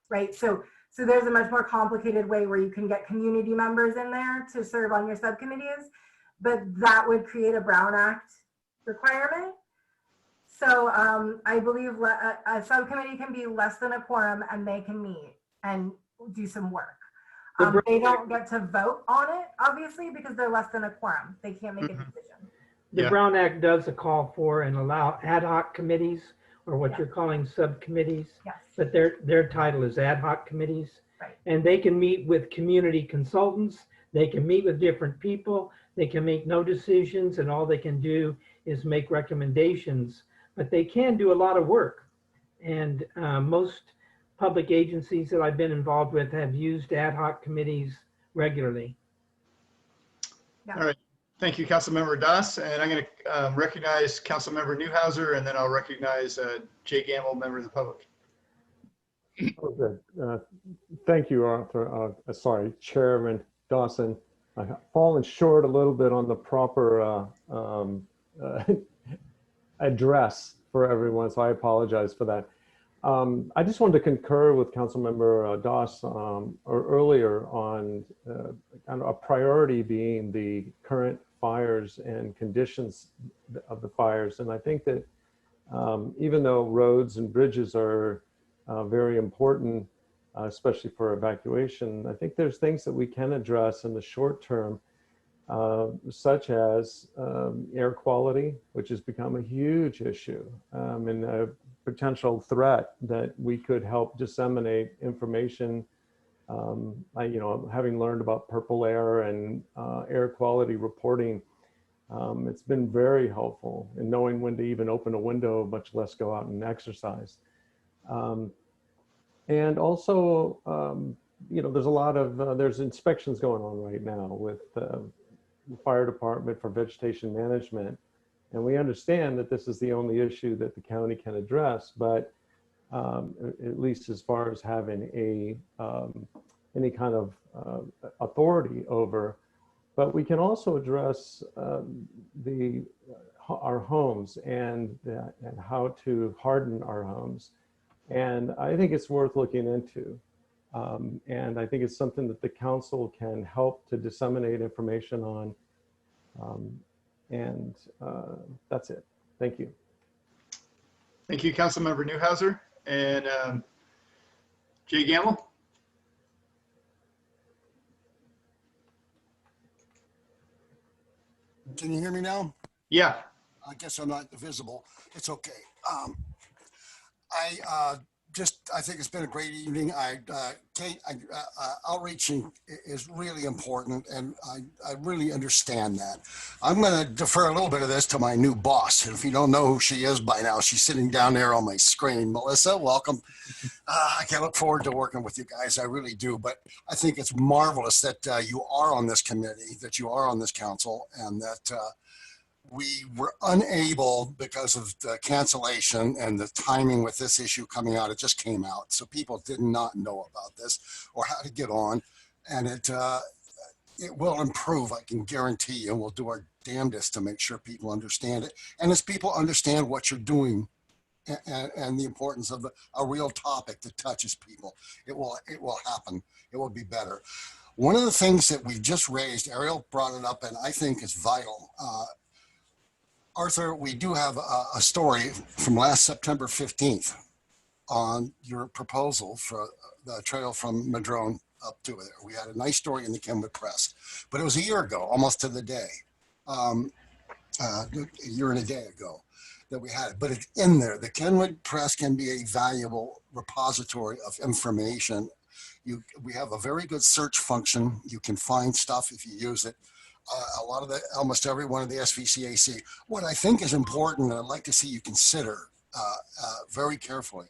right? So there's a much more complicated way where you can get community members in there to serve on your subcommittees, but that would create a Brown Act requirement. So I believe a subcommittee can be less than a quorum and they can meet and do some work. They don't get to vote on it, obviously, because they're less than a quorum. They can't make a decision.
The Brown Act does call for and allow ad hoc committees, or what you're calling subcommittees.
Yes.
But their title is ad hoc committees.
Right.
And they can meet with community consultants. They can meet with different people. They can make no decisions, and all they can do is make recommendations. But they can do a lot of work. And most public agencies that I've been involved with have used ad hoc committees regularly.
Yeah.
All right. Thank you, Councilmember Das. And I'm going to recognize Councilmember Newhouser, and then I'll recognize Jay Gamble, member of the public.
Oh, good. Thank you, Arthur. Sorry, Chairman Dawson. I've fallen short a little bit on the proper address for everyone, so I apologize for that. I just wanted to concur with Councilmember Das earlier on kind of a priority being the current fires and conditions of the fires. And I think that even though roads and bridges are very important, especially for evacuation, I think there's things that we can address in the short term, such as air quality, which has become a huge issue, and a potential threat that we could help disseminate information. Having learned about purple air and air quality reporting, It's been very helpful in knowing when to even open a window, much less go out and exercise. And also, there's a lot of, there's inspections going on right now with the fire department for vegetation management. And we understand that this is the only issue that the county can address, but at least as far as having any kind of authority over. But we can also address our homes and how to harden our homes. And I think it's worth looking into. And I think it's something that the council can help to disseminate information on. That's it. Thank you.
Thank you, Councilmember Newhouser. And Jay Gamble.
Can you hear me now?
Yeah.
I guess I'm not visible. It's okay. I think it's been a great evening. Kate, outreaching is really important, and I really understand that. I'm going to defer a little bit of this to my new boss. And if you don't know who she is by now, she's sitting down there on my screen. Melissa, welcome. I can look forward to working with you guys. I really do. But I think it's marvelous that you are on this committee, that you are on this council, and that we were unable, because of the cancellation and the timing with this issue coming out, it just came out. So people did not know about this or how to get on. And it will improve, I can guarantee you. We'll do our damnedest to make sure people understand it. And as people understand what you're doing and the importance of a real topic that touches people, it will happen. It will be better. One of the things that we just raised, Ariel brought it up, and I think is vital. Arthur, we do have a story from last September 15th on your proposal for the trail from Madrone up to there. We had a nice story in the Kenwood Press, but it was a year ago, almost to the day, a year and a day ago that we had it. But it's in there. The Kenwood Press can be a valuable repository of information. We have a very good search function. You can find stuff if you use it. Almost every one of the SVCAC. What I think is important, and I'd like to see you consider very carefully,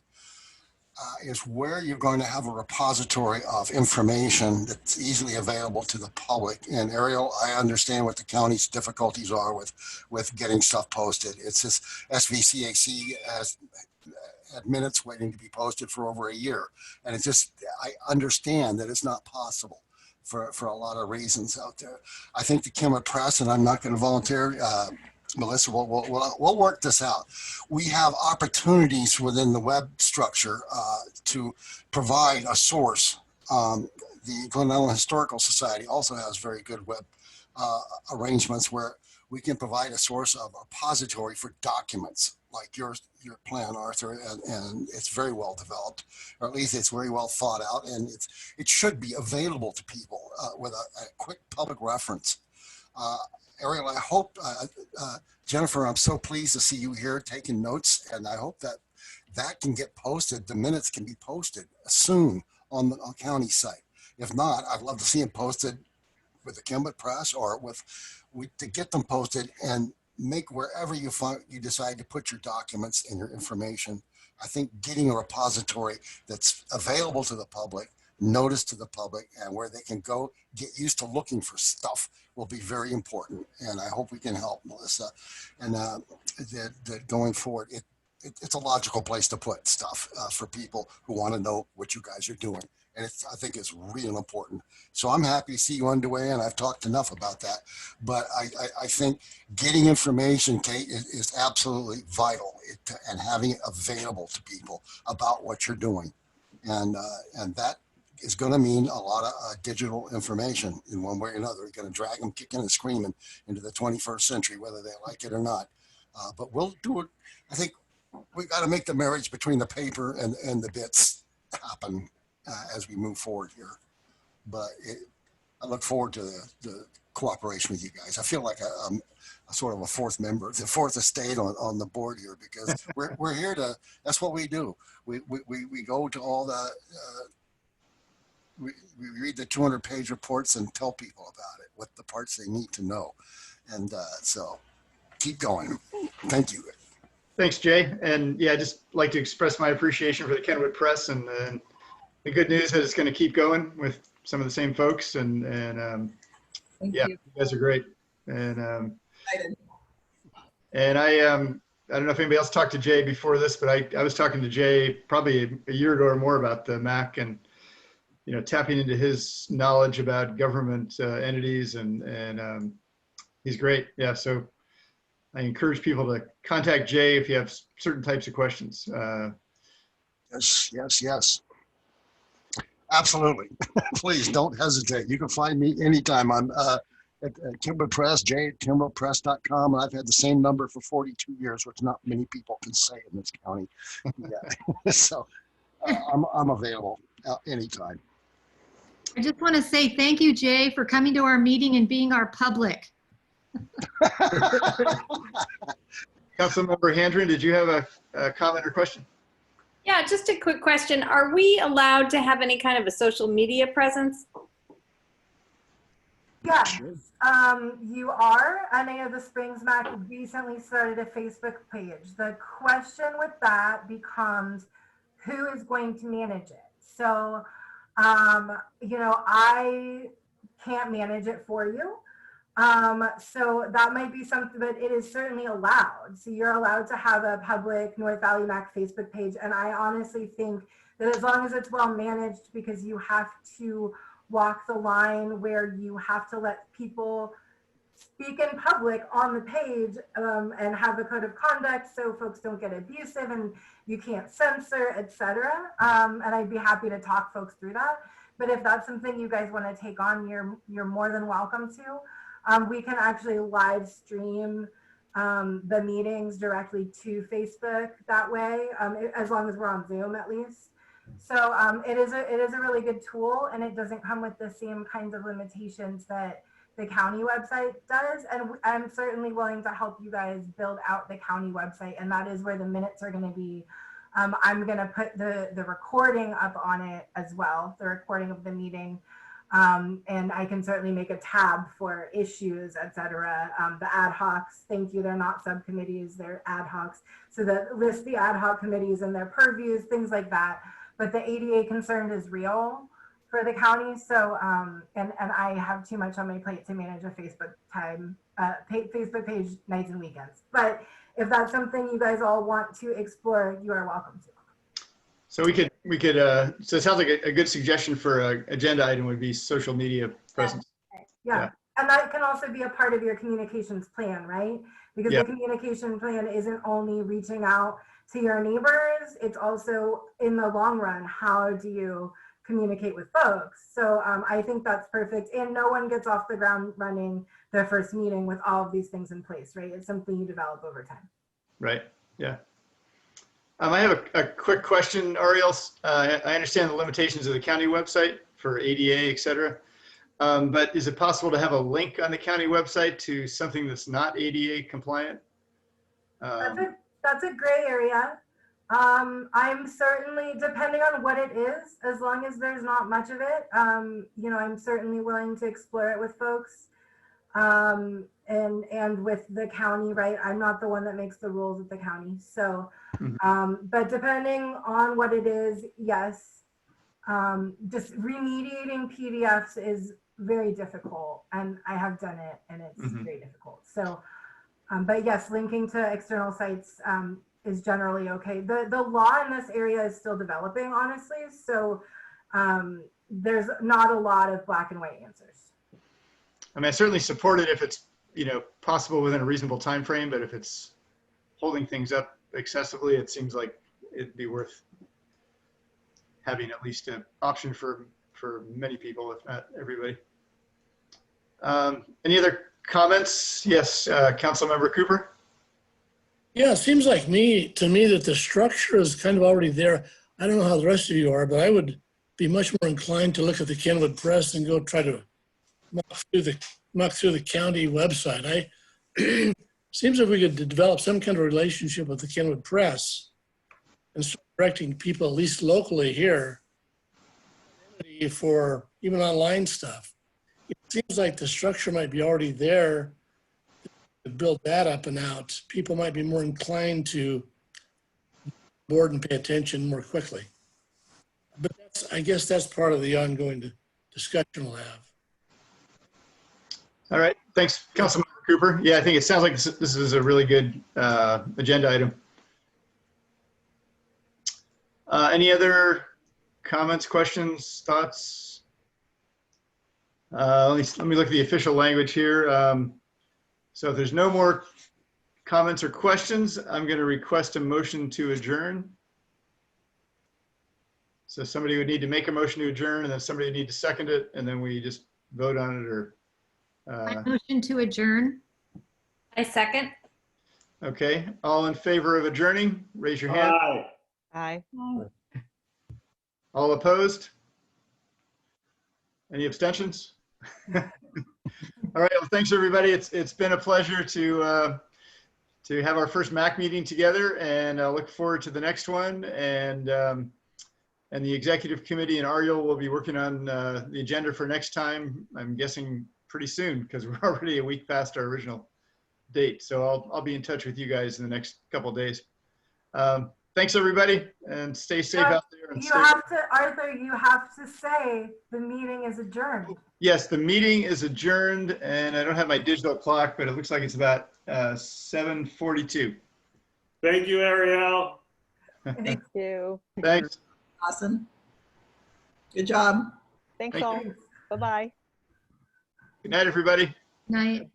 is where you're going to have a repository of information that's easily available to the public. And Ariel, I understand what the county's difficulties are with getting stuff posted. It's just SVCAC has had minutes waiting to be posted for over a year. And it's just, I understand that it's not possible for a lot of reasons out there. I think the Kenwood Press, and I'm not going to volunteer, Melissa, we'll work this out. We have opportunities within the web structure to provide a source. The Glen Ellen Historical Society also has very good web arrangements where we can provide a source of a repository for documents like your plan, Arthur, and it's very well developed, or at least it's very well thought out, and it should be available to people with a quick public reference. Ariel, I hope, Jennifer, I'm so pleased to see you here taking notes, and I hope that can get posted. The minutes can be posted soon on the county site. If not, I'd love to see them posted with the Kenwood Press or to get them posted and make wherever you decide to put your documents and your information. I think getting a repository that's available to the public, notice to the public, and where they can go get used to looking for stuff will be very important. And I hope we can help, Melissa. And that going forward, it's a logical place to put stuff for people who want to know what you guys are doing. And I think it's real important. So I'm happy to see you underway, and I've talked enough about that. But I think getting information, Kate, is absolutely vital, and having it available to people about what you're doing. And that is going to mean a lot of digital information in one way or another. You're going to drag them kicking and screaming into the 21st century, whether they like it or not. But we'll do it. I think we've got to make the marriage between the paper and the bits happen as we move forward here. But I look forward to the cooperation with you guys. I feel like I'm a sort of a fourth member, the fourth estate on the board here, because we're here to, that's what we do. We go to all the, we read the 200-page reports and tell people about it, what the parts they need to know. And so keep going. Thank you.
Thanks, Jay. And yeah, I just like to express my appreciation for the Kenwood Press, and the good news is it's going to keep going with some of the same folks. And yeah, you guys are great. And I don't know if anybody else talked to Jay before this, but I was talking to Jay probably a year ago or more about the MAC, and tapping into his knowledge about government entities, and he's great. Yeah, so I encourage people to contact Jay if you have certain types of questions.
Yes. Absolutely. Please don't hesitate. You can find me anytime. I'm at Kenwood Press, jay@kenwoodpress.com. And I've had the same number for 42 years, which not many people can say in this county. Yeah. So I'm available anytime.
I just want to say thank you, Jay, for coming to our meeting and being our public.
Councilmember Handren, did you have a comment or question?
Yeah, just a quick question. Are we allowed to have any kind of a social media presence?
Yes, you are. NA of the Springs MAC recently started a Facebook page. The question with that becomes, who is going to manage it? So, I can't manage it for you. So that might be something, but it is certainly allowed. So you're allowed to have a public North Valley MAC Facebook page. And I honestly think that as long as it's well managed, because you have to walk the line where you have to let people speak in public on the page, and have a code of conduct so folks don't get abusive and you can't censor, etc. And I'd be happy to talk folks through that. But if that's something you guys want to take on, you're more than welcome to. We can actually live stream the meetings directly to Facebook that way, as long as we're on Zoom at least. So it is a really good tool, and it doesn't come with the same kinds of limitations that the county website does. And I'm certainly willing to help you guys build out the county website, and that is where the minutes are going to be. I'm going to put the recording up on it as well, the recording of the meeting. And I can certainly make a tab for issues, etc. The ad hocs, thank you, they're not subcommittees, they're ad hocs. So that list the ad hoc committees and their purviews, things like that. But the ADA concern is real for the county. So, and I have too much on my plate to manage a Facebook Facebook page nights and weekends. But if that's something you guys all want to explore, you are welcome to.
So we could, so it sounds like a good suggestion for an agenda item would be social media presence.
Yeah. And that can also be a part of your communications plan, right? Because the communication plan isn't only reaching out to your neighbors, it's also in the long run, how do you communicate with folks? So I think that's perfect. And no one gets off the ground running their first meeting with all of these things in place, right? It's something you develop over time.
Right, yeah. I have a quick question, Ariel. I understand the limitations of the county website for ADA, et cetera. But is it possible to have a link on the county website to something that's not ADA compliant?
That's a gray area. I'm certainly, depending on what it is, as long as there's not much of it, I'm certainly willing to explore it with folks. And with the county, right? I'm not the one that makes the rules at the county. So, but depending on what it is, yes. Just remediating PDFs is very difficult, and I have done it, and it's very difficult. So, but yes, linking to external sites is generally okay. The law in this area is still developing, honestly. So there's not a lot of black and white answers.
I mean, I certainly support it if it's, possible within a reasonable time frame, but if it's holding things up excessively, it seems like it'd be worth having at least an option for many people, if not everybody. Any other comments? Yes, Councilmember Cooper.
Yeah, it seems like to me that the structure is kind of already there. I don't know how the rest of you are, but I would be much more inclined to look at the Kenwood Press and go try to knock through the county website. Seems if we could develop some kind of relationship with the Kenwood Press and start directing people, at least locally here, for even online stuff. It seems like the structure might be already there, build that up and out, people might be more inclined to board and pay attention more quickly. But I guess that's part of the ongoing discussion we'll have.
All right, thanks, Councilmember Cooper. Yeah, I think it sounds like this is a really good agenda item. Any other comments, questions, thoughts? Let me look at the official language here. So if there's no more comments or questions, I'm going to request a motion to adjourn. So somebody would need to make a motion to adjourn, and then somebody would need to second it, and then we just vote on it. Or
I motion to adjourn.
I second.
Okay, all in favor of adjourning, raise your hand.
Aye.
All opposed? Any abstentions? All right, well, thanks everybody. It's been a pleasure to have our first MAC meeting together, and I look forward to the next one. And the executive committee and Ariel will be working on the agenda for next time. I'm guessing pretty soon, because we're already a week past our original date. So I'll be in touch with you guys in the next couple of days. Thanks everybody, and stay safe out there. And
Arthur, you have to say the meeting is adjourned.
Yes, the meeting is adjourned, and I don't have my digital clock, but it looks like it's about 7:42.
Thank you, Ariel.
Thank you.
Thanks.
Awesome. Good job.
Thanks
Thank
all. Bye-bye.
Good night, everybody.
Night.